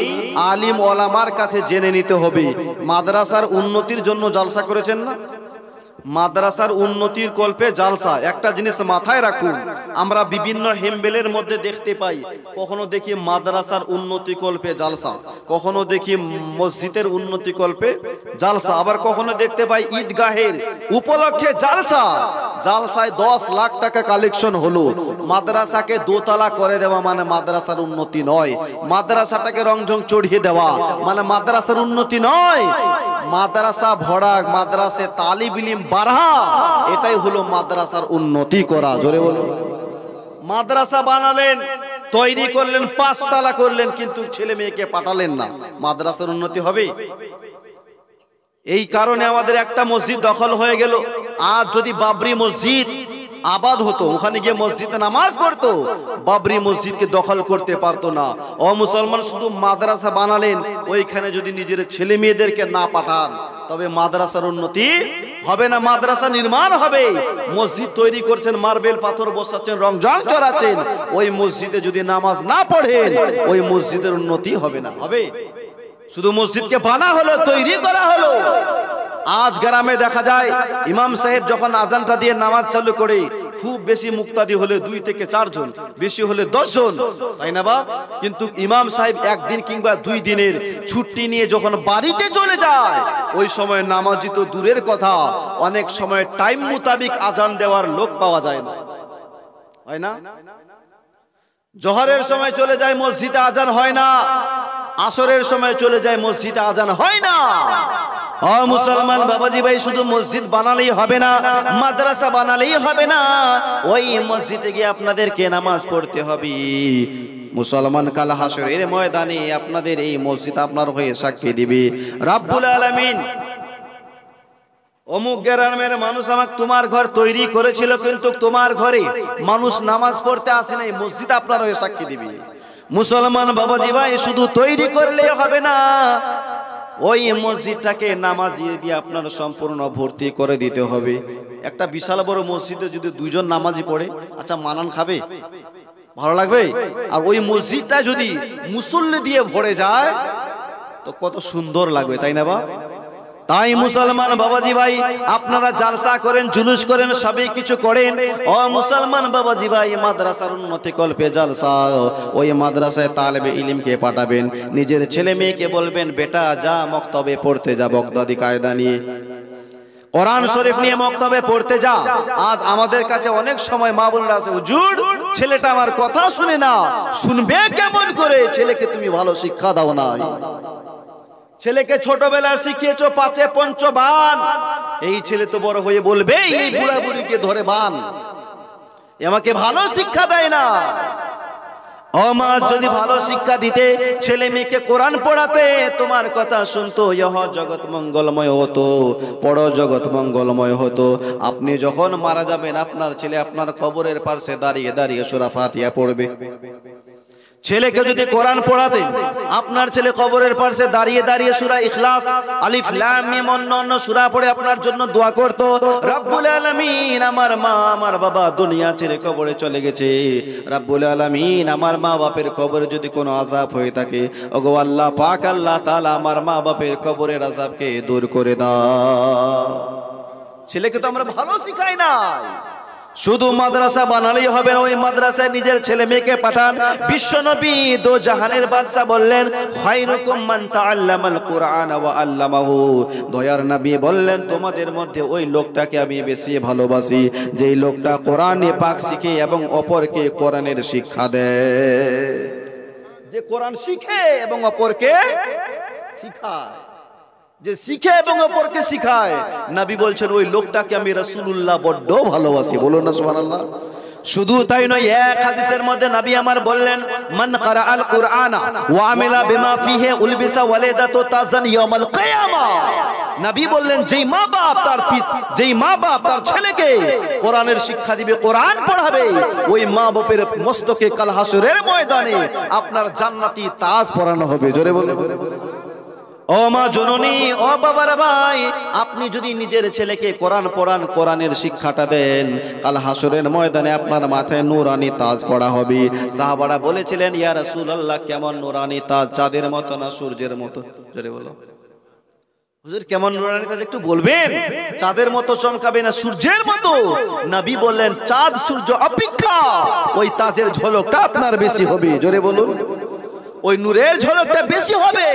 আলিম ওলামার কাছে জেনে নিতে হবে। মাদ্রাসার উন্নতির জন্য জালসা করেছেন না? মাদ্রাসার উন্নতির কল্পে জালসা। একটা জিনিস মাথায় রাখুন, আমরা বিভিন্ন হেমবেলের মধ্যে দেখতে পাই, কখনো দেখি মাদ্রাসার উন্নতি কল্পে জালসা, কখনো দেখি মসজিদের উন্নতি কল্পে জালসা, আবার কখনো দেখতে পাই ঈদগাহের উপলক্ষে জালসা। জালসায় 10 লাখ টাকা কালেকশন হলো, মাদ্রাসাকে দোতলা করে দেওয়া মানে মাদ্রাসার উন্নতি নয়। মাদ্রাসাটাকে রংজং চড়িয়ে দেওয়া মানে মাদ্রাসার উন্নতি নয়। মাদ্রাসা ভরা, মাদ্রাসে তালিব ইলম বাড়া, এটাই হলো মাদ্রাসার উন্নতি করা। জোরে বলুন। মাদ্রাসা বানালেন, তৈরি করলেন, 5 তলা করলেন, কিন্তু ছেলে মেয়েকে পাঠালেন না, মাদ্রাসার উন্নতি হবে? এই কারণে আমাদের একটা মসজিদ দখল হয়ে গেল। আজ যদি বাবরি মসজিদ আবাদ হতো, ওখানে গিয়ে মসজিদে নামাজ পড়তো, বাবরি মসজিদকে দখল করতে পারতো না। ও মুসলমান, শুধু মাদ্রাসা বানালেন, ওইখানে যদি নিজের ছেলে মেয়েদেরকে না পাঠান, তবে মাদ্রাসার উন্নতি হবে না। মাদ্রাসা নির্মাণ হবে, মসজিদ তৈরি করছেন, মার্বেল পাথর বসাচ্ছেন, রংজং চড়াচ্ছেন, ওই মসজিদে যদি নামাজ না পড়েন, ওই মসজিদের উন্নতি হবে না। হবে? শুধু মসজিদকে বানা হলো, তৈরি করা হলো। আজ গ্রামে দেখা যায় ইমাম সাহেব যখন আজানটা দিয়ে নামাজ চালু করে, খুব বেশি মুক্তাদি হলে 2 থেকে 4 জন, বেশি হলে 10 জন, তাই না বাপ? কিন্তু ইমাম সাহেব একদিন কিংবা 2 দিনের ছুটি নিয়ে যখন বাড়িতে চলে যায়, ওই সময় নামাজি তো দূরের কথা, অনেক সময় টাইম মোতাবেক আজান দেওয়ার লোক পাওয়া যায় না, হয় না? জোহরের সময় চলে যায়, মসজিদে আজান হয় না। আসরের সময় চলে যায়, মসজিদে আজান হয় না। ও মুসলমান বাবাজি ভাই, শুধু মসজিদ বানালেই হবে না, মাদ্রাসা বানালেই হবে না, ওই মসজিদে গিয়ে আপনাদেরকে নামাজ পড়তে হবে। মুসলমান কাল হাসরের ময়দানে আপনাদের এই মসজিদ আপনার হয়ে সাক্ষী দিবে। রাব্বুল আলামিন অমুক গ্রামের মানুষ আমাকে তোমার ঘর তৈরি করেছিল, কিন্তু তোমার ঘরে মানুষ নামাজ পড়তে আসে নাই, মসজিদ আপনার হয়ে সাক্ষী দিবে। মুসলমান বাবাজি ভাই, শুধু তৈরি করলে হবে না, ওই মসজিদটাকে নামাজি দিয়ে আপনার সম্পূর্ণ ভর্তি করে দিতে হবে। একটা বিশাল বড় মসজিদে যদি দুইজন নামাজি পড়ে, আচ্ছা মানান খাবে? ভালো লাগবে? আর ওই মসজিদটা যদি মুসল্লি দিয়ে ভরে যায় তো কত সুন্দর লাগবে, তাই না? তাই মুসলমান বাবাজি ভাই, আপনারা জালসা করেন, জুলুস করেন, সবই কিছু করেন। ও মুসলমান বাবাজি ভাই, মাদ্রাসার উন্নতি কল্পে জালসা, ওই মাদ্রাসায় তালেবে ইলমকে পাঠাবেন। নিজের ছেলে মেয়েকে বলবেন, বেটা যা মক্তবে পড়তে যা, বগদাদি কায়দা নিয়ে কোরআন শরীফ নিয়ে মক্তবে পড়তে যা। আজ আমাদের কাছে অনেক সময় মা বোনেরা আছে, হুজুর ছেলেটা আমার কথা শুনে না, শুনবে কেমন করে? ছেলেকে তুমি ভালো শিক্ষা দাও না। ছেলেকে ছোটবেলা শিখিয়েছো পাঁচে পঞ্চবান, এই ছেলে তো বড় হয়ে বলবে এই বুড়া বুড়িকে ধরে বান, আমাকে ভালো শিক্ষা দেয় না। ও মা, যদি ভালো শিক্ষা দিতে, ছেলে মেয়েকে কোরআন পড়াতে, তোমার কথা শুনতো, ইহ জগৎ মঙ্গলময় হতো, পড়ো জগৎ মঙ্গলময় হতো। আপনি যখন মারা যাবেন, আপনার ছেলে আপনার কবরের পাশে দাঁড়িয়ে দাঁড়িয়ে সূরা ফাতিহা পড়বে। ছেলেকে যদি কোরআন পড়াতেন, আপনার ছেলে কবরের পাশে দাঁড়িয়ে দাঁড়িয়ে সূরা ইখলাস, আলিফ লাম মিম অন্য সূরা পড়ে আপনার জন্য দোয়া করত, রব্বুল আলামিন আমার মা আমার বাবা দুনিয়া ছেড়ে কবরে চলে গেছে, রব্বুল আলামিন আমার মা বাপের কবরে যদি কোনো আযাব হয়ে থাকে, ওগো আল্লাহ পাক আল্লাহ তাআলা আমার মা বাপের কবরের আযাবকে দূর করে দাও। ছেলেকে তো আমরা ভালো শিখাই নাই, শুধু মাদ্রাসা বানালেই হবে না, ওই মাদ্রাসায় নিজের ছেলে মেয়েকে পাঠান। বিশ্বনবী দো জাহানের বাদশা বললেন, খায়রুকুম মান তাআল্লামাল কুরআন ওয়া আল্লামাহু, দয়ার নবী বললেন, তোমাদের মধ্যে ওই লোকটাকে আমি বেশি ভালোবাসি যেই লোকটা কোরআনে পাক শিখে এবং অপরকে কোরআনের শিক্ষা দেয়। যে কোরআন শিখে এবং অপরকে শিখায়, যে শিখে এবং অপরকে শিখায়, নবী বলছেন ওই লোকটাকে আমি রাসূলুল্লাহ বড্ড ভালোবাসি। বলুন না সুবহানাল্লাহ। শুধু তাই নয়, এক হাদিসের মধ্যে নবী আমার বললেন, মান ক্বারাআল কুরআনা ওয়া আমিলা বিমা ফিহি উলবিসা ওয়ালিদাতু তাজান ইয়াউমাল কিয়ামা। নবী বললেন, যেই মা বাপ তার ছেলেকে কোরআনের শিক্ষা দিবে, কোরআন পড়াবে, ওই মা বাপের মস্তকে কাল হাসরের ময়দানে আপনার জান্নাতি তাজ পরানো হবে। জোরে বলুন। ও মা জননী, ও বাবার ভাই, আপনি যদি নিজের ছেলেকে কোরআন পড়ান, কোরআনের শিক্ষাটা দেন, কাল হাসরের ময়দানে আপনার মাথায় নূরানি তাজ পড়া হবে। সাহাবারা বলেছিলেন, ইয়া রাসূলুল্লাহ কেমন নূরানি তাজ? চাঁদের মতো না সূর্যের মতো? জোরে বলো হুজুর, কেমন নূরানি তাজ একটু বলবেন? চাঁদের মতো চমকাবে না সূর্যের মতো? নবী বললেন, চাঁদ সূর্য অপেক্ষা ওই তাজের ঝলকটা আপনার বেশি হবে। জোরে বলুন, ওই নূরের ঝলকটা বেশি হবে।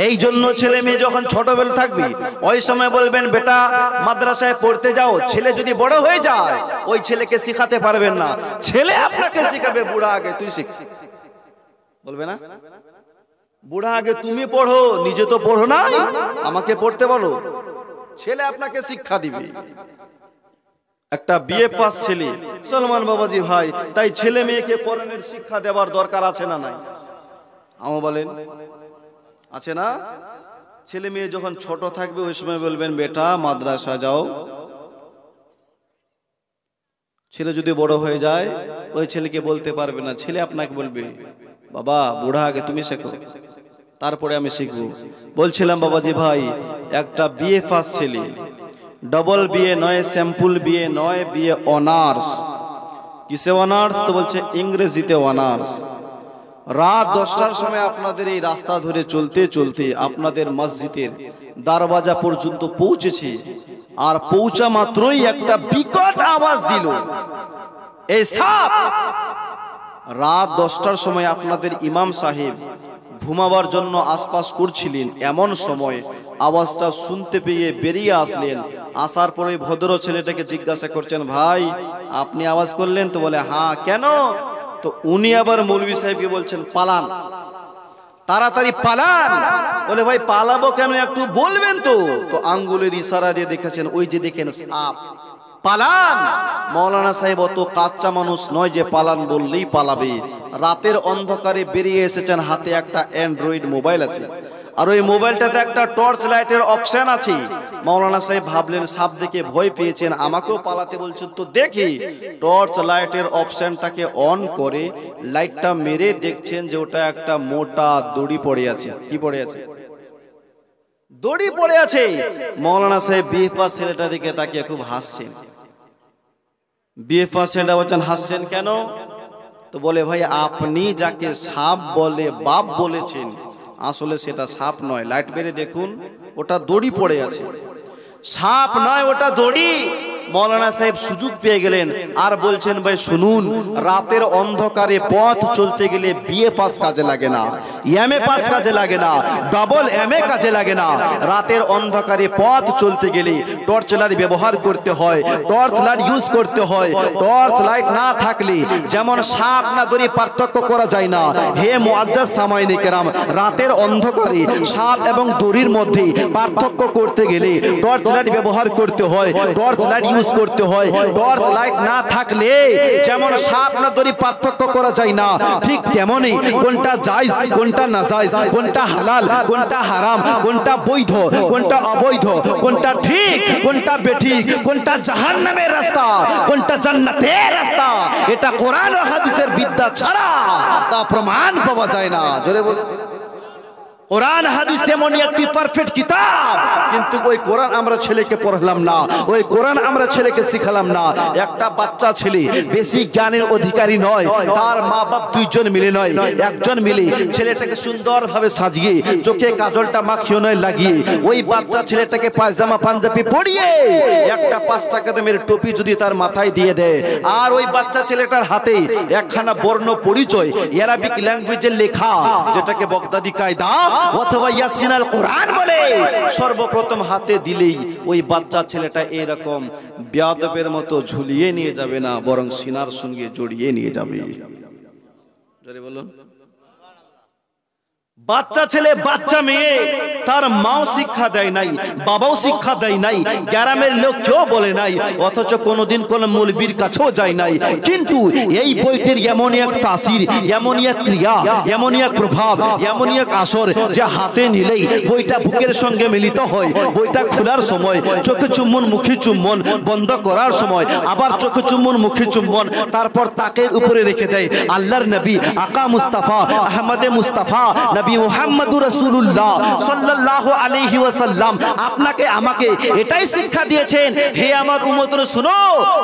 এই জন্য ছেলে মেয়ে যখন ছোটবেলা থাকবে, ওই সময় বলবেন, বেটা মাদ্রাসায় পড়তে যাও। ছেলে যদি বড় হয়ে যায়, ওই ছেলেকে শিখাতে পারবেন না, ছেলে আপনাকে শিখাবে। বুড়া আগে তুই শিখ, বলবে না? বুড়া আগে তুমি পড়ো, নিজে তো পড়ো নাই, আমাকে পড়তে বলো। ছেলে আপনাকে শিক্ষা দিবে। একটা বিএ পাস ছেলে, সলমান বাবাজি ভাই, তাই ছেলে মেয়েকে কোরআনের শিক্ষা দেওয়ার দরকার আছে না নাই? আমা বলেন আছে না? ছেলে মেয়ে যখন ছোট থাকবে, ওই সময় বলবেন, বেটা মাদ্রাসা যাও। ছেলে যদি বড় হয়ে যায়, ওই ছেলেকে বলতে পারবে না, ছেলে আপনাকে বলবে, বাবা বুড়া আগে তুমি শেখো, তারপরে আমি শিখবো। বলছিলাম বাবাজি ভাই, একটা বিএ পাস ছেলে, ডবল বিএ নয়, স্যাম্পল বিএ নয়, বিএ অনার্স। কিসে অনার্স? তো বলছে ইংরেজিতে অনার্স। রাত 10টার সময় আপনাদের এই রাস্তা ধরে চলতে চলতে আপনাদের মসজিদের দরওয়াজা পর্যন্ত পৌঁছেছে, আর পৌঁছা মাত্রই একটা বিকট আওয়াজ দিল, এই সাপ। রাত 10টার সময় আপনাদের ইমাম সাহেব ঘুমাবার জন্য আশপাশ করছিলেন, এমন সময় আওয়াজটা শুনতে পেয়ে বেরিয়ে আসলেন। আসার পরে ভদ্র ছেলেটাকে জিজ্ঞাসা করছেন, ভাই আপনি আওয়াজ করলেন? তো বলে, হ্যাঁ। কেন? তো উনি আবার মৌলভী সাহেবকে বলছেন, পালান, তাড়াতাড়ি পালান। বলে, ভাই পালাবো কেন, একটু বলবেন তো? তো আঙ্গুলের ইশারা দিয়ে দেখাচ্ছেন, ওই যে দেখেন সাপ, পালান। মৌলানা সাহেব অত কাচ্চা মানুষ নয় যে পালান বললেই পালাবে। রাতের অন্ধকারে বেরিয়ে এসেছেন, হাতে একটা অ্যান্ড্রয়েড মোবাইল আছে, আর ওই মোবাইলটাতে একটা টর্চ লাইটের অপশন আছে। মৌলানা সাহেব ভাবলেন সাপ দেখে ভয় পেয়েছেন, আমাকেও পালাতে বলছেন, তো দেখি। টর্চ লাইটের অপশনটাকে অন করে লাইটটা মেরে দেখছেন যে ওটা একটা মোটা দড়ি পড়ে আছে। কি পড়ে আছে? দড়ি পড়ে আছে। মৌলানা সাহেব বিএ পাস ছেলেটার দিকে তাকিয়ে খুব হাসছেন। বিএ পাস ছেলেটা বলছেন হাসছেন কেন? তো বলে ভাই আপনি যাকে সাপ বলে বাপ বলেছেন আসলে সেটা সাপ নয়, লাইট মেরে দেখুন ওটা দড়ি পড়ে আছে, সাপ নয় ওটা দড়ি। মৌলানা সাহেব সুযোগ পেয়ে গেলেন আর বলছেন ভাই শুনুন, রাতের অন্ধকারে পথ চলতে গেলে বিএ পাস কাজে লাগে না, এমএ পাস কাজে লাগে না, ডবল এমএ কাজে লাগে না। রাতের অন্ধকারে পথ চলতে গেলে টর্চ লাইট ব্যবহার করতে হয়, টর্চ লাইট ইউজ করতে হয়। টর্চ লাইট না থাকলে যেমন সাপ না দড়ি পার্থক্য করা যায় না। হে মুআজ্জাজ সামাইনে কেরাম, রাতের অন্ধকারে সাপ এবং দড়ির মধ্যে পার্থক্য করতে গেলে টর্চ লাইট ব্যবহার করতে হয়, টর্চ লাইট ইউজ করতে হয়। টর্চ লাইট না থাকলে যেমন সাপ না দড়ি পার্থক্য করা যায় না, ঠিক তেমনি কোনটা জায়েজ কোনটা নাজায়েজ, কোনটা হালাল কোনটা হারাম, কোনটা বৈধ কোনটা অবৈধ, কোনটা ঠিক কোনটা বেঠিক, কোনটা জাহান্নামের রাস্তা কোনটা জান্নাতের রাস্তা, এটা কোরআন ও হাদিসের বিদ্যা ছাড়া তা প্রমাণ পাওয়া যায় না। জোরে বলুন। কোরআন হাদিস এমনই একটি পারফেক্ট কিতাব, কিন্তু ওই কোরআন আমরা ছেলেকে পড়ালাম না, ওই কোরআন আমরা ছেলেকে শিখালাম না। একটা বাচ্চা ছেলে বেশি জ্ঞানের অধিকারী নয়, তার মা বাপ দুইজন মিলে নয়, একজন মিলে ছেলেটাকে সুন্দরভাবে সাজিয়ে চোখে কাজলটা মাখিয়ে নয় লাগিয়ে ওই বাচ্চা ছেলেটাকে পায়জামা পাঞ্জাবি পরিয়ে একটা 5 টাকা দামের টুপি যদি তার মাথায় দিয়ে দেয় আর ওই বাচ্চা ছেলেটার হাতে একখানা বর্ণ পরিচয় আরবিক ল্যাঙ্গুয়েজের লেখা যেটাকে বগদাদি কায়দা অথবা ইয়াসিন আল কোরআন বলে সর্বপ্রথম হাতে দিলেই ওই বাচ্চা ছেলেটা এরকম বেয়াদবের মতো ঝুলিয়ে নিয়ে যাবে না, বরং সিনার সঙ্গে জড়িয়ে নিয়ে যাবে। জোরে বলুন। বাচ্চা ছেলে বাচ্চা মেয়ে তার মাও শিক্ষা দেয় নাই, বাবাও শিক্ষা দেয় নাই, গ্রামের লোক কেউ বলে নাই, অথচ কোনোদিন কোন মৌলবীর কাছেও যায় নাই। কিন্তু এই বইটির এমনই এক তাসির, এমনই এক ক্রিয়া, এমনই এক প্রভাব, এমনই এক আসর যে হাতে নিলেই বইটা বুকের সঙ্গে মিলিত হয়। বইটা খোলার সময় চোখে চুম্বন মুখে চুম্বন, বন্ধ করার সময় আবার চোখে চুম্বন মুখে চুম্বন, তারপর তাকের উপরে রেখে দেয় আল্লাহর নবী আকা মুস্তাফা আহমদে মুস্তাফা নবী মুহাম্মদুর রাসূলুল্লাহ সাল্লাল্লাহু আলাইহি ওয়াসাল্লাম আপনাকে আমাকে এটাই শিক্ষা দিয়েছেন। হে আমার উম্মতরা শুনো,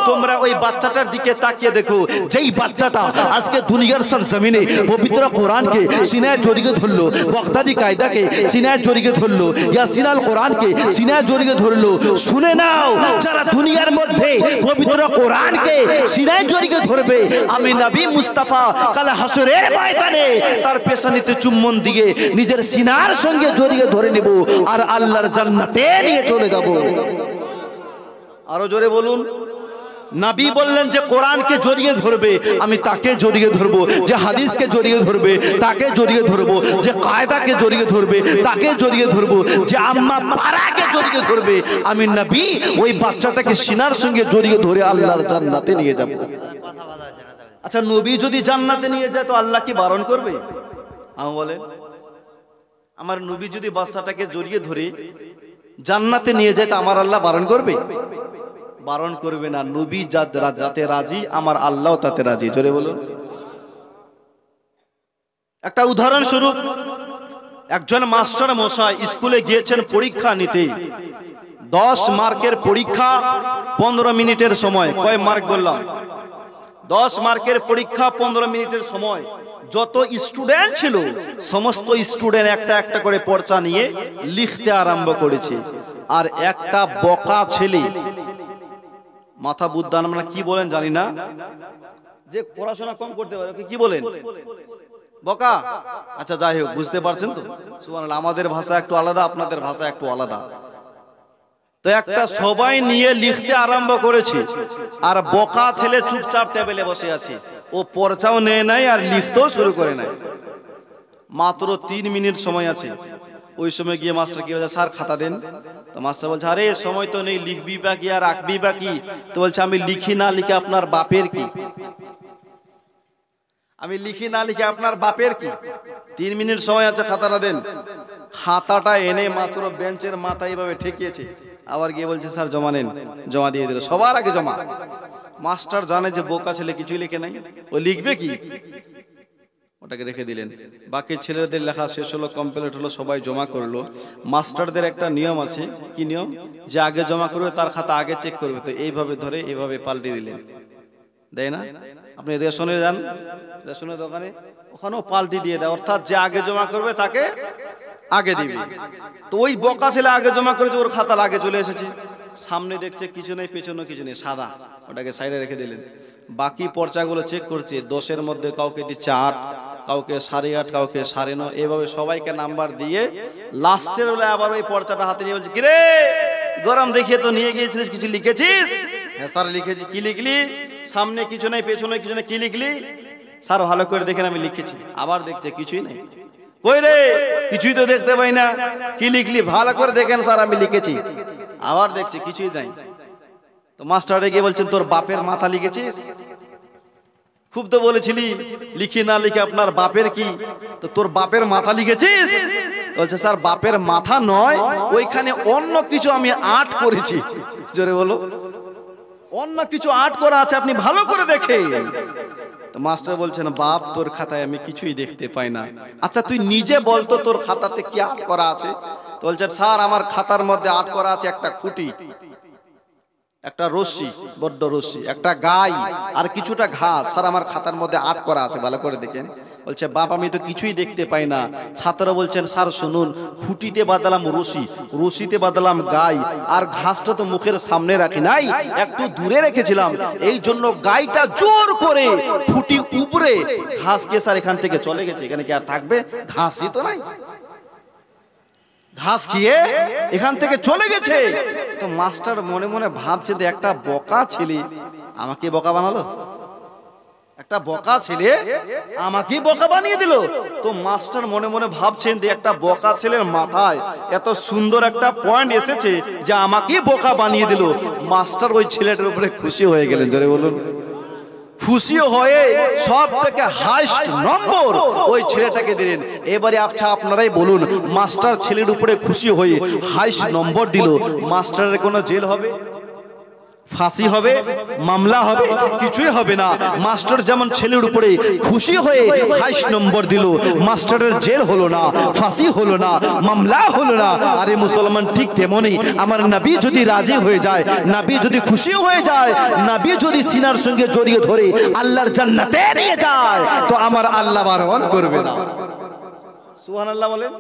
তোমরা ওই বাচ্চাটার দিকে তাকিয়ে দেখো, যেই বাচ্চাটা আজকে দুনিয়ার সরজমিনে পবিত্র কোরআনকে সিনায় জড়িয়ে ধরলো, বগদাদি কায়দাকে সিনায় জড়িয়ে ধরলো, ইয়াসিন আল কোরআনকে সিনায় জড়িয়ে ধরলো। শুনে নাও, যারা দুনিয়ার মধ্যে পবিত্র কোরআনকে সিনায় জড়িয়ে ধরবে, আমি নবী মুস্তাফা কাল হাসরের ময়দানে তার পেশানিতে চুম্বন দিয়ে নিজের সিনার সঙ্গে জড়িয়ে ধরে নেব আর আল্লাহর জান্নাতে নিয়ে চলে যাব। আরো জোরে বলুন। নবী বললেন যে কোরআনকে জড়িয়ে ধরবে আমি তাকে জড়িয়ে ধরবো, যে হাদিসকে জড়িয়ে ধরবে তাকে জড়িয়ে ধরবো, যে কায়দাকে জড়িয়ে ধরবে তাকে জড়িয়ে ধরবো, যে আম্মা পারাকে জড়িয়ে ধরবে আমি নবী ওই বাচ্চাটাকে সিনার সঙ্গে জড়িয়ে ধরে আল্লাহর জান্নাতে নিয়ে যাব। আচ্ছা, নবী যদি জান্নাতে নিয়ে যায় তো আল্লাহ কি বারণ করবে? আমি বলেন, আমার নবী যদি বাচ্চাটাকে জড়িয়ে ধরে জান্নাতে নিয়ে যায় তা আমার আল্লাহ বারণ করবে? বারণ করবে না। নবী যাতে রাজি আমার আল্লাহ তাতে রাজি। জোরে বলুন। একটা উদাহরণ স্বরূপ, একজন মাস্টার মশাই স্কুলে গিয়েছেন পরীক্ষা নিতে। 10 মার্কের পরীক্ষা, 15 মিনিটের সময়। কয় মার্ক বললাম? 10 মার্কের পরীক্ষা, 15 মিনিটের সময়। যত স্টুডেন্ট ছিল সমস্ত স্টুডেন্ট একটা একটা করে পর্চা নিয়ে লিখতে আরম্ভ করেছে। আর একটা বকা ছেলে, মাথা বুদ্ধান আমরা কি বলেন জানি না, যে পড়াশোনা কম করতে পারে কি বলেন? বকা। আচ্ছা যাই হোক, বুঝতে পারছেন তো? সুবহানাল্লাহ। আমাদের ভাষা একটু আলাদা, আপনাদের ভাষা একটু আলাদা। তো একটা সবাই নিয়ে লিখতে আরম্ভ করেছে আর বকা ছেলে চুপচাপ টেবিলে বসে আছে। ও পর্চাও নেয় নাই আর লিখতেও শুরু করে নাই। মাত্র 3 মিনিট সময় আছে। ওই সময় গিয়ে মাস্টার কি বলছে, স্যার খাতা দেন। তো মাস্টার বলছে, আরে সময় তো নেই, লিখবি বা কি আর রাখবি বা কি? তো বলছে, আমি লিখি না লিখে আপনার বাপের কি? আমি লিখি না লিখে আপনার বাপের কি? 3 মিনিট সময় আছে, খাতাটা দেন। খাতাটা এনে মাত্র বেঞ্চের মাথায় এভাবে ঠেকিয়েছে, আবার গিয়ে বলছে, স্যার জমা নেন। জমা দিয়ে দিল, সবার আগে জমা। মাস্টার জানে যে বোকা ছেলে কিছুই লিখে নাই, ও লিখবে কি? ওটাকে রেখে দিলেন। বাকি ছেলেদের লেখা শেষ হলো, কমপ্লিট হলো, সবাই জমা করলো। মাস্টারদের একটা নিয়ম আছে, কি নিয়ম? যে আগে জমা করবে তার খাতা আগে চেক করবে। তো এইভাবে ধরে এইভাবে পাল্টে দিলেন, দেয় না? আপনি রেশনে যান, রেশনের দোকানে, ওখানেও পাল্টি দিয়ে দেয়, অর্থাৎ যে আগে জমা করবে তাকে আগে দিবে। তো ওই বকা ছেলে আগে জমা করেছে, ওর খাতার আগে চলে এসেছে, সামনে দেখছে কিছু নেই, পেছনে কিছু নেই, সাদা, ওটাকে সাইডে রেখে দিলেন। বাকি পর্চাগুলো চেক করছে, 10-এর মধ্যে কাউকে দিচ্ছে 8, কাউকে 8.5, কাউকে 9.5, এইভাবে সবাইকে নাম্বার দিয়ে লাস্টের বেলা আবার ওই পর্চাটা হাতে নিয়ে বলছে, কিরে গরম দেখিয়ে তো নিয়ে গিয়েছিলিস, কিছু লিখেছিস? হ্যাঁ স্যার লিখেছি। কি লিখলি? সামনে কিছু নেই, পেছনে কিছু নেই, কি লিখলি? স্যার ভালো করে দেখেন আমি লিখেছি। আবার দেখছে কিছুই নেই। কই রে, কিছুই তো দেখতে পাই না, কি লিখলি? ভালো করে দেখেন স্যার আমি লিখেছি। আবার দেখছে কিছুই নাই। তো মাস্টারে গিয়ে বলছেন, তোর বাপের মাথা লিখেছিস? খুব তো বলেছিলি লিখি না লিখে আপনার বাপের কি, তো তোর বাপের মাথা লিখেছিস? বলছে স্যার বাপের মাথা নয়, ওইখানে অন্য কিছু আমি আর্ট করেছি। জোরে বলো, অন্য কিছু আর্ট করা আছে, আপনি ভালো করে দেখেন। তো মাস্টার বলছেন, বাপ তোর খাতায় আমি কিছুই দেখতে পাই না। আচ্ছা তুই নিজে বলতো তোর খাতাতে কি আর্ট করা আছে? তো বলছেন, স্যার আমার খাতার মধ্যে আর্ট করা আছে একটা খুঁটি, একটা রশ্মি, বড্ড রশ্মি, একটা গাই আর কিছুটা ঘাস। স্যার আমার খাতার মধ্যে আর্ট করা আছে, ভালো করে দেখেন। বলছে, বাপ আমি তো কিছুই দেখতে পাই না। ছাত্ররা বলছেন, স্যার শুনুন, খুঁটিতে বাঁধলাম রশি, রশিতে বাঁধলাম গাই, আর ঘাসটা তো মুখের সামনে রাখি নাই, একটু দূরে রেখেছিলাম, এই জন্য গাইটা জোর করে খুঁটি উপরে ঘাসকে স্যার এখান থেকে চলে গেছে। এখানে কি আর থাকবে? ঘাসই তো নাই, ঘাস খেয়ে এখান থেকে চলে গেছে। তো মাস্টার মনে মনে ভাবছে, একটা বোকা ছেলে আমাকে বোকা বানালো, একটা বোকা ছেলে আমাকে বোকা বানিয়ে দিল। তো মাস্টার মনে মনে ভাবছেন যে একটা বোকা ছেলের মাথায় এত সুন্দর একটা পয়েন্ট এসেছে যে আমাকে বোকা বানিয়ে দিল। মাস্টার ওই ছেলেটার উপরে খুশি হয়ে গেলেন, জোরে বলুন। খুশি হয়ে সব থেকে হাইস্ট নম্বর ওই ছেলেটাকে দিলেন। এবারে আচ্ছা আপনারাই বলুন, মাস্টার ছেলের উপরে খুশি হয়ে হাইস্ট নম্বর দিল, মাস্টারের কোনো জেল হবে, ফাঁসি হবে, মামলা হবে? কিছুই হবে না। মাস্টার যেমন ছেলের উপরে খুশি হয়ে হাইস্ট নম্বর দিল, মাস্টারের জেল হলো না, ফাঁসি হলো না, মামলা হলো না। আরে মুসলমান ঠিক তেমনি আমার নবী যদি রাজি হয়ে যায়, নবী যদি খুশি হয়ে যায়, নবী যদি সিনার সঙ্গে জড়িয়ে ধরে আল্লাহর জান্নাতে নিয়ে যায়, তো আমার আল্লাহ বারণ করবে না। সুবহানাল্লাহ বলেন,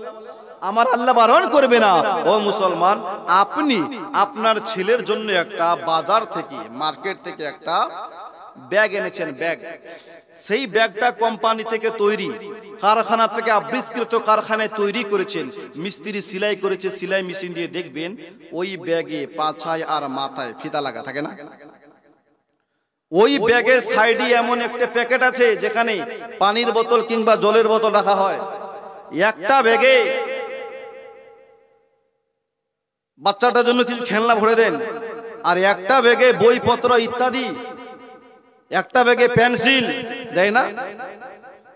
আমার আল্লাহ বারণ করবে না। ও মুসলমান, আপনি আপনার ছেলের জন্য একটা বাজার থেকে, মার্কেট থেকে একটা ব্যাগ এনেছেন, ব্যাগ, সেই ব্যাগটা কোম্পানি থেকে তৈরি, কারখানা থেকে আবিষ্কৃত কারখানায় তৈরি করেছেন, মিস্ত্রি সেলাই করেছে, সেলাই মেশিন দিয়ে দেখবেন ওই ব্যাগে পাছায় আর মাথায় ফিতা লাগা থাকে না? ওই ব্যাগের সাইডে এমন একটা প্যাকেট আছে যেখানে পানির বোতল কিংবা জলের বোতল রাখা হয়। একটা ব্যাগে বাচ্চাটার জন্য কিছু খেলনা ভরে দেন, আর একটা ব্যাগে বইপত্র ইত্যাদি, একটা ব্যাগে পেন্সিল দেয় না?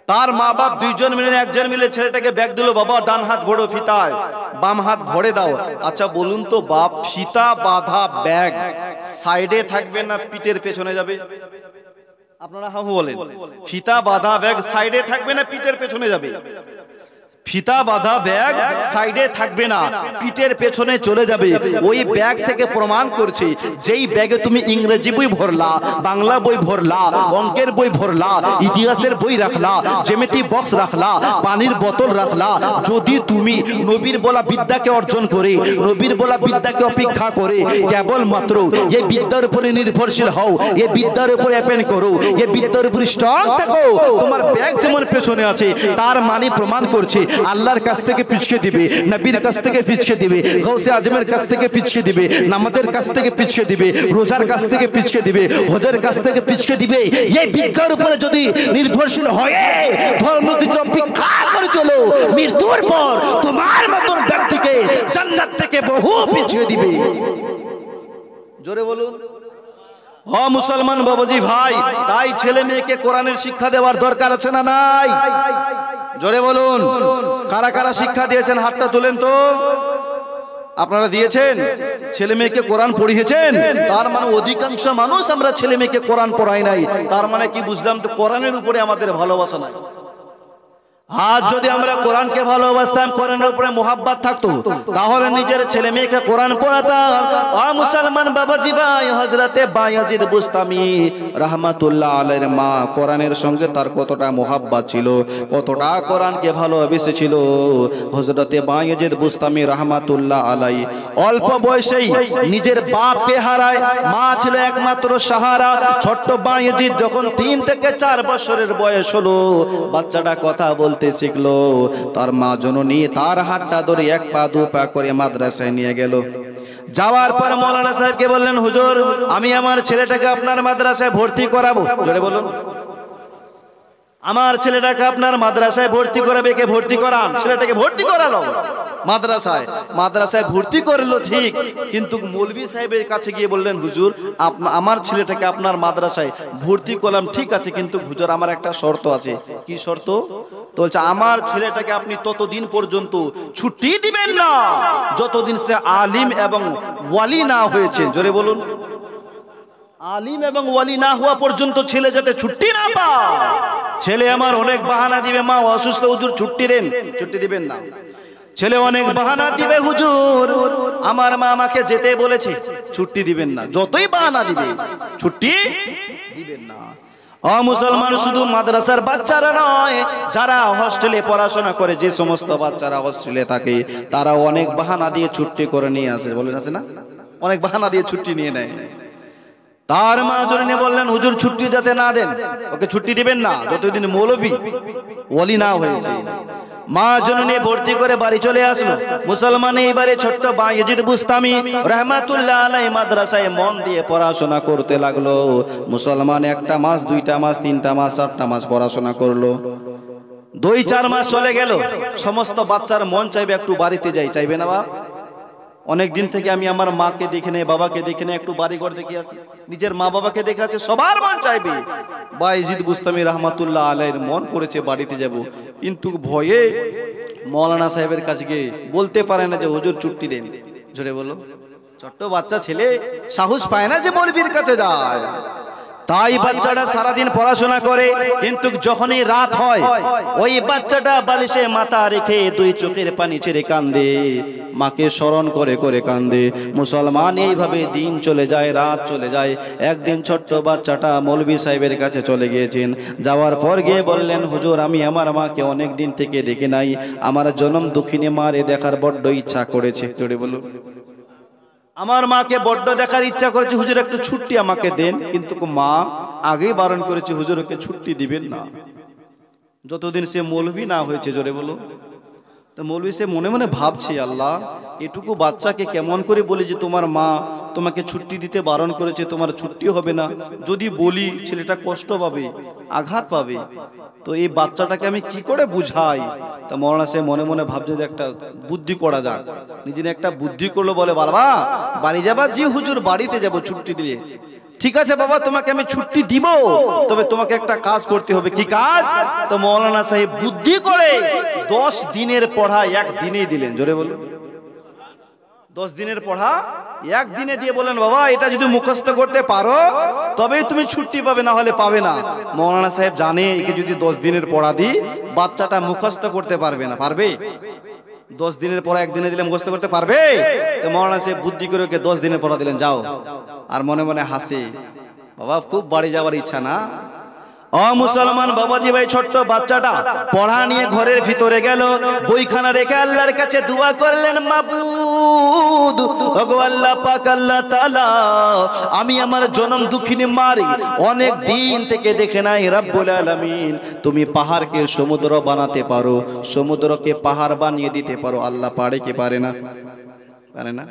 তার মা বাপ দুইজন মিলে, একজন মিলে ছেলেটাকে ব্যাগ দিল, বাবা ডান হাত ভরো ফিতায়, বাম হাত ভরে দাও। আচ্ছা বলুন তো বাপ, ফিতা বাঁধা ব্যাগ সাইডে থাকবে না পিঠের পেছনে যাবে? আপনারা হ্যাঁ বলেন, ফিতা বাঁধা ব্যাগ সাইডে থাকবে না পিঠের পেছনে যাবে? ফিতা বাঁধা ব্যাগ সাইডে থাকবে না, পিঠের পেছনে চলে যাবে। ওই ব্যাগ থেকে প্রমাণ করছে, যেই ব্যাগে তুমি ইংরেজি বই ভরলা, বাংলা বই ভরলা, অঙ্কের বই ভরলা, ইতিহাসের বই রাখলা, জ্যামিতি বক্স রাখলা, পানির বোতল রাখলা, যদি তুমি নবীর বলা বিদ্যাকে অর্জন করে, নবীর বলা বিদ্যাকে অপেক্ষা করে কেবলমাত্র এই বিদ্যার উপরে নির্ভরশীল হও, এই বিদ্যার উপরে অ্যাপেন্ড করো, এই বিদ্যার উপরে স্ট্রং থাকো, তোমার ব্যাগ যেমন পেছনে আছে তার মানে প্রমাণ করছে আল্লাহর কাছ থেকে পিছকে দিবে, নবীর কাছ থেকে পিছকে দিবে, গৌসে আজমের কাছ থেকে পিছকে দিবে, নামাজের কাছ থেকে পিছকে দিবে, রোজার কাছ থেকে পিছকে দিবে, হজের কাছ থেকে পিছকে দিবে। এই বিদ্যার উপরে যদি নির্ভরশীল হয়ে ধর্ম কিছু অপেক্ষা করে চলো, মৃত্যুর পর তোমার মতন ব্যক্তিকে জান্নাত থেকে বহু পিছিয়ে দিবে। জোরে বলুন। ও মুসলমান বাবাজি ভাই, তাই ছেলে মেয়েকে কোরআনের শিক্ষা দেওয়ার দরকার আছে না নাই? জোরে বলুন। কারা কারা শিক্ষা দিয়েছেন হাতটা তুলেন তো। আপনারা দিয়েছেন? ছেলে মেয়েকে কোরআন পড়িয়েছেন? তার মানে অধিকাংশ মানুষ আমরা ছেলে মেয়েকে কোরআন পড়াই নাই। তার মানে কি বুঝলাম? তো কোরআনের উপরে আমাদের ভালোবাসা নাই। আজ যদি আমরা কোরআনকে ভালোবাসতাম, কোরআনের উপরে মোহাব্বত থাকতো, তাহলে নিজের ছেলে মেয়েকে কোরআন পড়াতাম। মুসলমান বাবাজি ভাই, হযরতে বায়াজিদ বুস্তামি রাহমাতুল্লাহ আলাইহির মা কোরআনের সঙ্গে তার কতটা মোহাব্বত ছিল, কতটা কোরআনকে ভালোবেসেছিল। হযরতে বায়াজিদ বুস্তামি রাহমাতুল্লাহ আলাইহি অল্প বয়সেই নিজের বাপকে হারায়, মা ছিল একমাত্র সাহারা। ছোট্ট বায়াজিদ যখন 3 থেকে 4 বছরের বয়স হলো, বাচ্চাটা কথা বলতে শিখলো। তার মা জননী তার হাতটা ধরে 1 পা 2 পা করে মাদ্রাসায় নিয়ে গেল। যাওয়ার পর মাওলানা সাহেবকে বললেন, হুজুর আমি আমার ছেলেটাকে আপনার মাদ্রাসায় ভর্তি করাবো। জোরে বলুন, আমার ছেলেটাকে আপনার মাদ্রাসায় ভর্তি করাবে। কে ভর্তি করান? ছেলেটাকে ভর্তি করালো মাদ্রাসায়। মাদ্রাসায় ভর্তি করলো ঠিক, কিন্তু মৌলভী সাহেবের কাছে গিয়ে বললেন, হুজুর আমার ছেলেটাকে আপনার মাদ্রাসায় ভর্তি করলাম ঠিক আছে, কিন্তু হুজুর আমার একটা শর্ত আছে। কি শর্ত? তো বলছে, আমার ছেলেটাকে আপনি ততদিন পর্যন্ত ছুটি দিবেন না যতদিন সে আলিম এবং ওয়ালি না হয়েছে। জোরে বলুন, আলিম এবং ওয়ালি না হওয়া পর্যন্ত ছেলে যাতে ছুটি না পায়। ছেলে আমার অনেক বাহানা দিবে, মা অসুস্থ, হুজুর ছুটি দেন। ছুটি দিবেন না। ছেলে অনেক বাহানা দিবে, হুজুর আমার মা আমাকে যেতে বলেছে, ছুটি দিবেন না। যতই বাহানা দিবে ছুটি দিবেন না। মুসলমান শুধু মাদ্রাসার বাচ্চারা নয়, যারা হস্টেলে পড়াশোনা করে, যে সমস্ত বাচ্চারা হস্টেলে থাকে, তারা অনেক বাহানা দিয়ে ছুটি করে নিয়ে আসে। বলেন আছে না, অনেক বাহানা দিয়ে ছুটি নিয়ে নেয়। তার মা জননী বললেন, হুজুর ছুটি যাতে না দেন, ওকে ছুটি দিবেন না যতদিন মৌলভী ওয়ালি না হয়েছে। মা জননী ভর্তি করে বাড়ি চলে আসলো। মুসলমান এইবারে ছোট্ট বায়াজিদ বুস্তামি রাহমাতুল্লাহ আলাইহি মাদ্রাসায় মন দিয়ে পড়াশোনা করতে লাগলো। মুসলমান 1টা মাস, 2টা মাস, 3টা মাস, 4টা মাস পড়াশোনা করলো। 2-4 মাস চলে গেল। সমস্ত বাচ্চার মন চাইবে একটু বাড়িতে যাই, চাইবে না বাপ? অনেক দিন থেকে আমি আমার মাকে দেখে নেই, বাবাকে দেখে নেই, একটু বাড়ি ঘর দেখে আসি। নিজের মা বাবাকে দেখে আছে, সবার মন চাইবে। বায়াজিদ বুস্তামি রাহমাতুল্লাহ আলাইহির মন করেছে বাড়িতে যাব, কিন্তু ভয়ে মাওলানা সাহেবের কাছে গিয়ে বলতে পারে না যে হুজুর ছুটি দেন। জোরে বলো, ছোট্ট বাচ্চা ছেলে সাহস পায় না যে মৌলভীর কাছে যায়। তাই বাচ্চাটা সারাদিন পড়াশোনা করে, কিন্তু যখনই রাত হয় ওই বাচ্চাটা বালিশে মাথা রেখে 2 চোখের পানি ছেড়ে কান্দে, মাকে স্মরণ করে করে কান্দে। মুসলমান এইভাবে দিন চলে যায়, রাত চলে যায়। একদিন ছোট্ট বাচ্চাটা মৌলভী সাহেবের কাছে চলে গিয়েছেন। যাওয়ার পর গিয়ে বললেন, হুজুর আমি আমার মাকে অনেক দিন থেকে দেখে নাই, আমার জনম দুঃখিনী মারে দেখার বড্ড ইচ্ছা করেছে। জোরে বলুন, আমার মাকে বড্ড দেখার ইচ্ছা করেছে, হুজুর একটু ছুটি আমাকে দেন। কিন্তু মা আগেই বারণ করেছে, হুজুর ওকে ছুটি দিবেন না যতদিন সে মৌলভী না হয়েছে। জোরে বলো। তো মৌলভী সে মনে মনে ভাবছে, আল্লাহ এটুকু বাচ্চাকে কেমন করে বলি যে তোমার মা তোমাকে ছুটি দিতে বারণ করেছে, তোমার ছুটি হবে না। যদি বলি ছেলেটা কষ্ট পাবে, আঘাত পাবে, তো এই বাচ্চাটাকে আমি কি করে বুঝাই? তা মাওলানা সে মনে মনে ভাবছে যে একটা বুদ্ধি করা যাক। নিজে একটা বুদ্ধি করলো, বলে, বাবা বাড়ি যাবা? জি হুজুর বাড়িতে যাব ছুটি দিলে। ঠিক আছে বাবা, তোমাকে আমি ছুটি দিব, তবে তোমাকে একটা কাজ করতে হবে। কি কাজ? তো মাওলানা সাহেব বুদ্ধি করে 10 দিনের পড়া 1 দিনেই দিলেন। জোরে বলুন, 10 দিনের পড়া 1 দিনে দিয়ে বলেন, বাবা এটা যদি মুখস্থ করতে পারো তবেই তুমি ছুটি পাবে, না হলে পাবে না। মাওলানা সাহেব জানে একে যদি 10 দিনের পড়া দিই বাচ্চাটা মুখস্থ করতে পারবে না। পারবে? 10 দিনের পড়া 1 দিনে দিলে মুখস্থ করতে পারবে? তো মাওলানা সাহেব বুদ্ধি করে ওকে 10 দিনের পড়া দিলেন, যাও। আর মনে মনে হাসে, বাবা খুব বাড়ি যাওয়ার ইচ্ছা না? মুসলমান বাবাজি ভাই, ছোট্ট বাচ্চাটা পড়া নিয়ে ঘরের ভিতরে গেল, বইখানা রেখে আল্লাহর কাছে দোয়া করলেন, মাবুদ ওগো আল্লাহ পাক, আল্লাহ তাআলা আমি আমার জনম দুঃখিনী মারি অনেক দিন থেকে দেখে নাই, রব্বুল আলামিন তুমি পাহাড়কে সমুদ্র বানাতে পারো, সমুদ্রকে পাহাড় বানিয়ে দিতে পারো। আল্লাহ পারে কি পারে না? পারে না?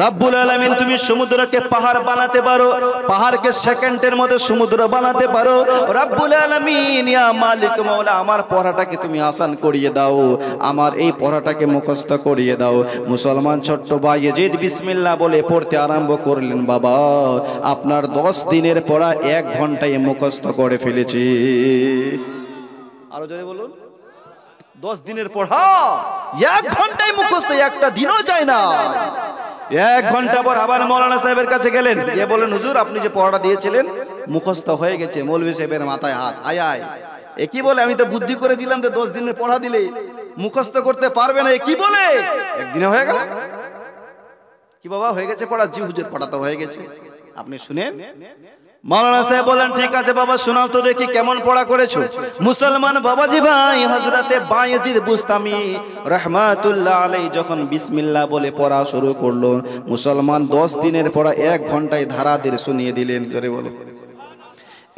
রব্বুল আলামিন তুমি সমুদ্রকে পাহাড় বানাতে পারো, পাহাড়কে সেকেন্ডের মধ্যে সমুদ্র বানাতে পারো। রব্বুল আলামিন ইয়া মালিক মাওলা আমার পড়াটাকে তুমি আসান করিয়ে দাও, আমার এই পড়াটাকে মুখস্থ করিয়ে দাও। মুসলমান ছোট্ট বায়াজিদ বিসমিল্লাহ বলে পড়তে আরম্ভ করলেন। বাবা আপনার 10 দিনের পড়া 1 ঘন্টায় মুখস্থ করে ফেলেছি। আরো জোরে বলুন, 10 দিনের পড়া 1 ঘন্টায় মুখস্থ, একটা দিনও যায় না। 1 ঘন্টা পর আবার মাওলানা সাহেবের কাছে গেলেন, গিয়ে বলেন, হুজুর আপনি যে পড়াটা দিয়েছিলেন মুখস্থ হয়ে গেছে। মৌলভী সাহেবের মাথায় হাত, আয় আয় এ কি বলে? আমি তো বুদ্ধি করে দিলাম যে 10 দিনের পড়া দিলে মুখস্থ করতে পারবে না, এ কি বলে? একদিনে হয়ে গেল। কি বাবা হয়ে গেছে পড়া? জি হুজুর পড়া তো হয়ে গেছে। আপনি শুনেন, মাওলানা সাহেব বলেন ঠিক আছে বাবা শোনাও তো দেখি কেমন পড়া করেছো। মুসলমান বাবাজি ভাই, হযরতে বায়েজিদ বুস্তামি রাহমাতুল্লাহ আলাইহি যখন বিসমিল্লাহ বলে পড়া শুরু করলো, মুসলমান 10 দিনের পড়া 1 ঘন্টায় ধারাদের শুনিয়ে দিলেন। জোরে বলো।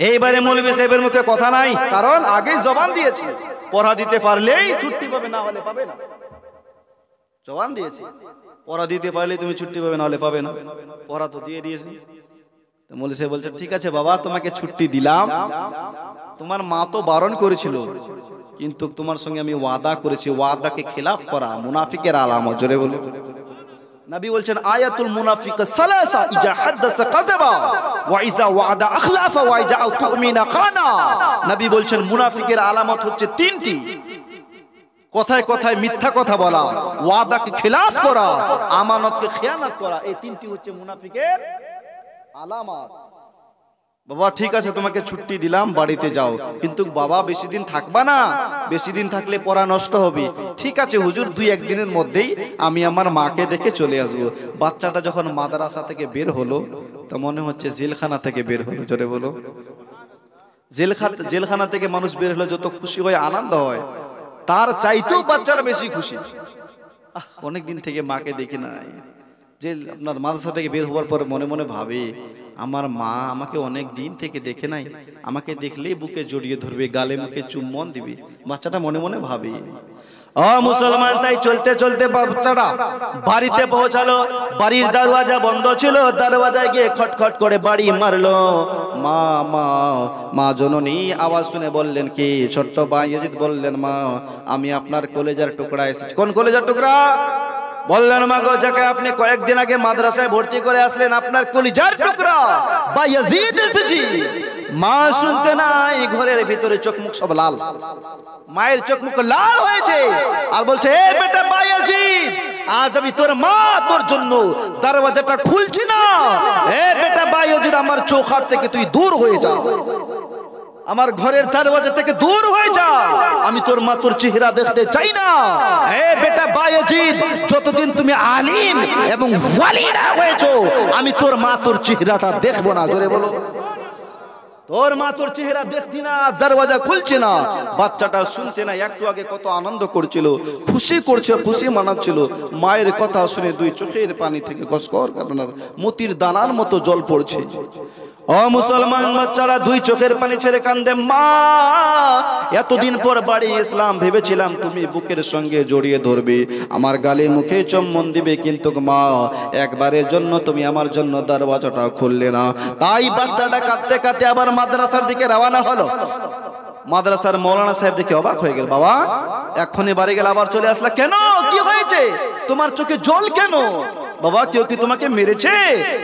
এইবারে মৌলভী সাহেবের মুখে কথা নাই, কারণ আগেই জবান দিয়েছে পড়া দিতে পারলেই ছুটি পাবে, না হলে পাবে না। জবান দিয়েছে পড়া দিতে পারলে তুমি ছুটি পাবে, না হলে পাবে না। পড়া তো দিয়ে দিয়েছে। তো মৌলভী সাহেব বলছে ঠিক আছে বাবা তোমাকে ছুটি দিলাম, তোমার মা তো বারণ করেছিল, কিন্তু তোমার সঙ্গে আমি ওয়াদা করেছি, ওয়াদাকে খিলাফ করা মুনাফিকের আলামত। জোরে বলো। নবী বলছেন আয়াতুল মুনাফিক সালাসা, ইজা হাদাসা কাযাবা ওয়া ইজা ওয়াদা আখলাফা ওয়া ইজা তুমিনা খানা। নবী বলছেন মুনাফিকের আলামত হচ্ছে 3টি। কথায় কথায় মিথ্যা কথা বলা, ওয়াদাকে খিলাফ করা, আমানতকে খেয়ানত করা, এই 3টি হচ্ছে মুনাফিকের আলামত। বাবা ঠিক আছে তোমাকে ছুটি দিলাম, বাড়িতে যাও, কিন্তু বাবা বেশি দিন থাকবা না, বেশি দিন থাকলে পড়া নষ্ট হবে। ঠিক আছে হুজুর 2-1 দিনের মধ্যেই আমি আমার মাকে দেখে চলে আসবো। বাচ্চাটা যখন মাদ্রাসা থেকে বের হলো তো মনে হচ্ছে জেলখানা থেকে বের হলো। জোরে বলো। জেলখানা থেকে মানুষ বের হলো যত খুশি হয়, আনন্দ হয়, তার চাইতেও বাচ্চাটা বেশি খুশি। অনেকদিন থেকে মাকে দেখি নাই। যে আপনার মাদ্রাসা থেকে বের হওয়ার পর মনে মনে ভাবে আমার মা আমাকে অনেক দিন থেকে দেখে নাই, আমাকে দেখলেই বুকে জড়িয়ে ধরবে, গালে মুখে চুম্বন দিবে। বাচ্চাটা মনে মনে ভাবে। মুসলমান তাই চলতে চলতে বাচ্চাটা বাড়িতে পৌঁছালো। বাড়ির দরওয়াজা বন্ধ ছিল, দরওয়াজায় গিয়ে খটখট করে বাড়ি মারলো। মা মা মা জননী আওয়াজ শুনে বললেন কি? ছোট্ট বায়েজিদ বললেন মা আমি আপনার কলেজার টুকরা এসেছি। কোন কলেজার টুকরা? বললেন মা গো যাকে আপনি কয়েকদিন আগে মাদ্রাসায় ভর্তি করে আসলেন, আপনার কলিজার টুকরা বায়েজিদ এসেছি। মা শুনতে নাই, ঘরের ভিতরে চোখ মুখ সব লাল, মায়ের চোখ মুখ লাল হয়েছে, আর বলছে এ বেটা বায়েজিদ, আজ আমি তোর মা তোর জন্য দরওয়াজাটা খুলছি না। এ বেটা বায়েজিদ আমার চোখার থেকে তুই দূর হয়ে যা, আমার ঘরের দরওয়াজা থেকে দূর হয়ে যা, আমি তোর মা তোর চেহারা দেখতে চাই না। এ বেটা বায়েজিদ, যতদিন তুমি আলিম এবং ওয়ালি না হয়েছো আমি তোর মা তোর চেহারাটা দেখবো না। জোরে বলো। তোর মা তোর চেহারা দেখতি না, দরওয়াজা খুলছে না। বাচ্চাটা শুনছে না, একটু আগে কত আনন্দ করছিল, খুশি করছে, খুশি মানাচ্ছিল। মায়ের কথা শুনে 2 চোখের পানি থেকে গসগস কান্নার মতির দানার মতো জল পড়ছে। মুসলমান বাচ্চারা 2 চোখের পানি ছেড়ে কান্দে। মা এতদিন পর বাড়ি ইসলাম, ভেবেছিলাম তুমি বুকের সঙ্গে জড়িয়ে ধরবে, আমার গালে মুখে চুম্বন দিবে, কিন্তু মা একবারের জন্য তুমি আমার জন্য দরওয়াজাটা খুললে না। তাই বাচ্চাটা কাঁদতে কাঁদতে আবার মাদ্রাসার দিকে রওনা হলো। মাদ্রাসার মৌলানা সাহেব দেখে অবাক হয়ে গেল। বাবা এক্ষুনি বাড়ি গেলে আবার চলে আসলা কেন? কি হয়েছে? তোমার চোখে জল কেন? বাবা কেউ কি তোমাকে মেরেছে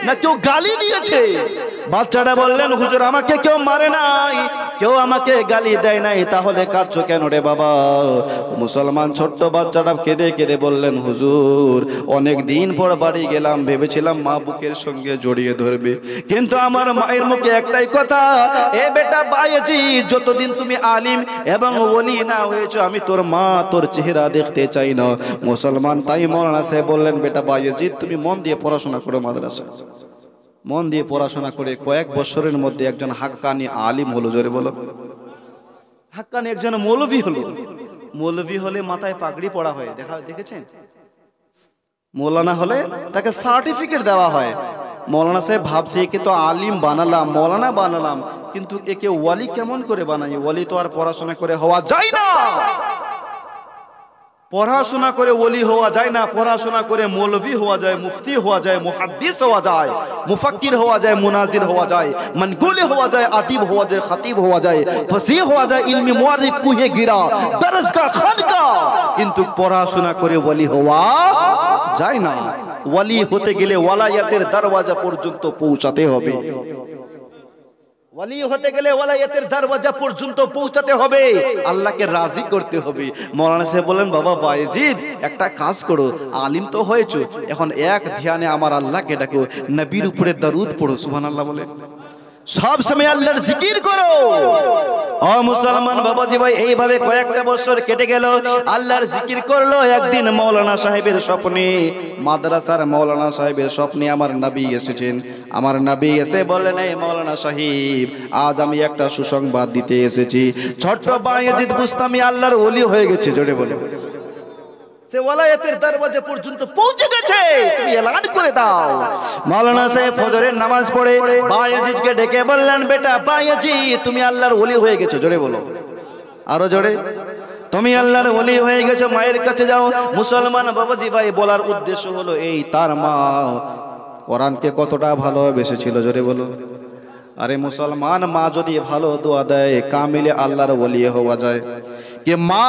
না কেউ গালি দিয়েছে? বাচ্চাটা বললেন হুজুর আমাকে কেউ মারে নাই, কেউ আমাকে গালি দেয় নাই, তাহলে কাঁদছো কেন রে বাবা? মুসলমান ছোট্ট বাচ্চাটা কেঁদে কেঁদে বললেন হুজুর অনেক দিন পর বাড়ি গেলাম, ভেবেছিলাম মা বুকের সঙ্গে জড়িয়ে ধরবে, কিন্তু আমার মায়ের মুখে একটাই কথা, এ বেটা বায়েজিদ যতদিন তুমি আলিম এবং ওলি না হয়েছো আমি তোর মা তোর চেহারা দেখতে চাই না। মুসলমান তাই মৌলানা সাহেব বললেন বেটা বায়েজিদ তুমি মন দিয়ে পড়াশোনা করো, মাদ্রাসা মন দিয়ে পড়াশোনা করে কয়েক বছরের মধ্যে একজন হাক্কানি আলিম হলো। জোরে বলো। হাক্কানি একজন মৌলভী হলো। মৌলভী হলে মাথায় পাগড়ি পড়া হয়, দেখেছেন? মৌলানা হলে তাকে সার্টিফিকেট দেওয়া হয়। মৌলানা সাহেব ভাবছে একে তো আলিম বানালাম, মৌলানা বানালাম, কিন্তু একে ওয়ালি কেমন করে বানাই? ওয়ালি তো আর পড়াশোনা করে হওয়া যায় না। পড়াশোনা করে ওলি হওয়া যায় না, পড়াশোনা করে মৌলভী হওয়া যায়, মুফতি হওয়া যায়, মুহাদ্দিস হওয়া যায়, মুফাক্কির হওয়া যায়, মুনাজির হওয়া যায়, মানকুলি হওয়া যায়, আদিব হওয়া যায়, খতিব হওয়া যায়, ফসিহ হওয়া যায়, ইলমি মুআরিফ কুহে গিরা দরজগাহ খানকা, কিন্তু পড়াশোনা করে ওলি হওয়া যায় না। ওলি হতে গেলে ওয়ালায়াতের দরওয়াজা পর্যন্ত পৌঁছাতে হবে। ওয়ালি হতে গেলে ওয়ালায়াতের দরওয়াজা পর্যন্ত পৌঁছাতে হবে, আল্লাহকে রাজি করতে হবে। মৌলানা সাহেব বলেন বাবা বায়েজিদ একটা কাজ করো, আলিম তো হয়েছো, এখন এক ধ্যানে আমার আল্লাহকে ডাকো, নবীর উপরে দরুদ পড়ো। সুবহানাল্লাহ বলে। সব সময় আল্লাহর জিকির করো। ও মুসলমান বাবাজি ভাই, এইভাবে কয়েকটা বছর কেটে গেল, আল্লাহর জিকির করলো। একদিন মৌলানা সাহেবের স্বপ্নে, মাদ্রাসার মৌলানা সাহেবের স্বপ্নে আমার নবী এসেছেন। আমার নবী এসে বললেন, এই মৌলানা সাহেব, আজ আমি একটা সুসংবাদ দিতে এসেছি। ছোট্ট বায়েজিদ বুস্তামি আল্লাহর ওলি হয়ে গেছে। জোরে বলো, সে ওলায়াতের দরওয়াজা পর্যন্ত পৌঁছে গেছে, তুমি এলান করে দাও। মাওলানা সাহেব ফজরের নামাজ পড়ে বায়েজিদকে ডেকে বললেন, বেটা বায়েজিদ, তুমি আল্লাহর ওলি হয়ে গেছো। জোরে বলো, আরো জোরে, তুমি আল্লাহর ওলি হয়ে গেছো, মায়ের কাছে যাও। মুসলমান বাবাজি ভাই, বলার উদ্দেশ্য হলো এই, তার মা কোরআনকে কতটা ভালোবেসেছিল। জোরে বলো। আরে মুসলমান, মা যদি ভালো দোয়া দেয়, কামিলে আল্লাহর ওলি হওয়া যায়। কি মা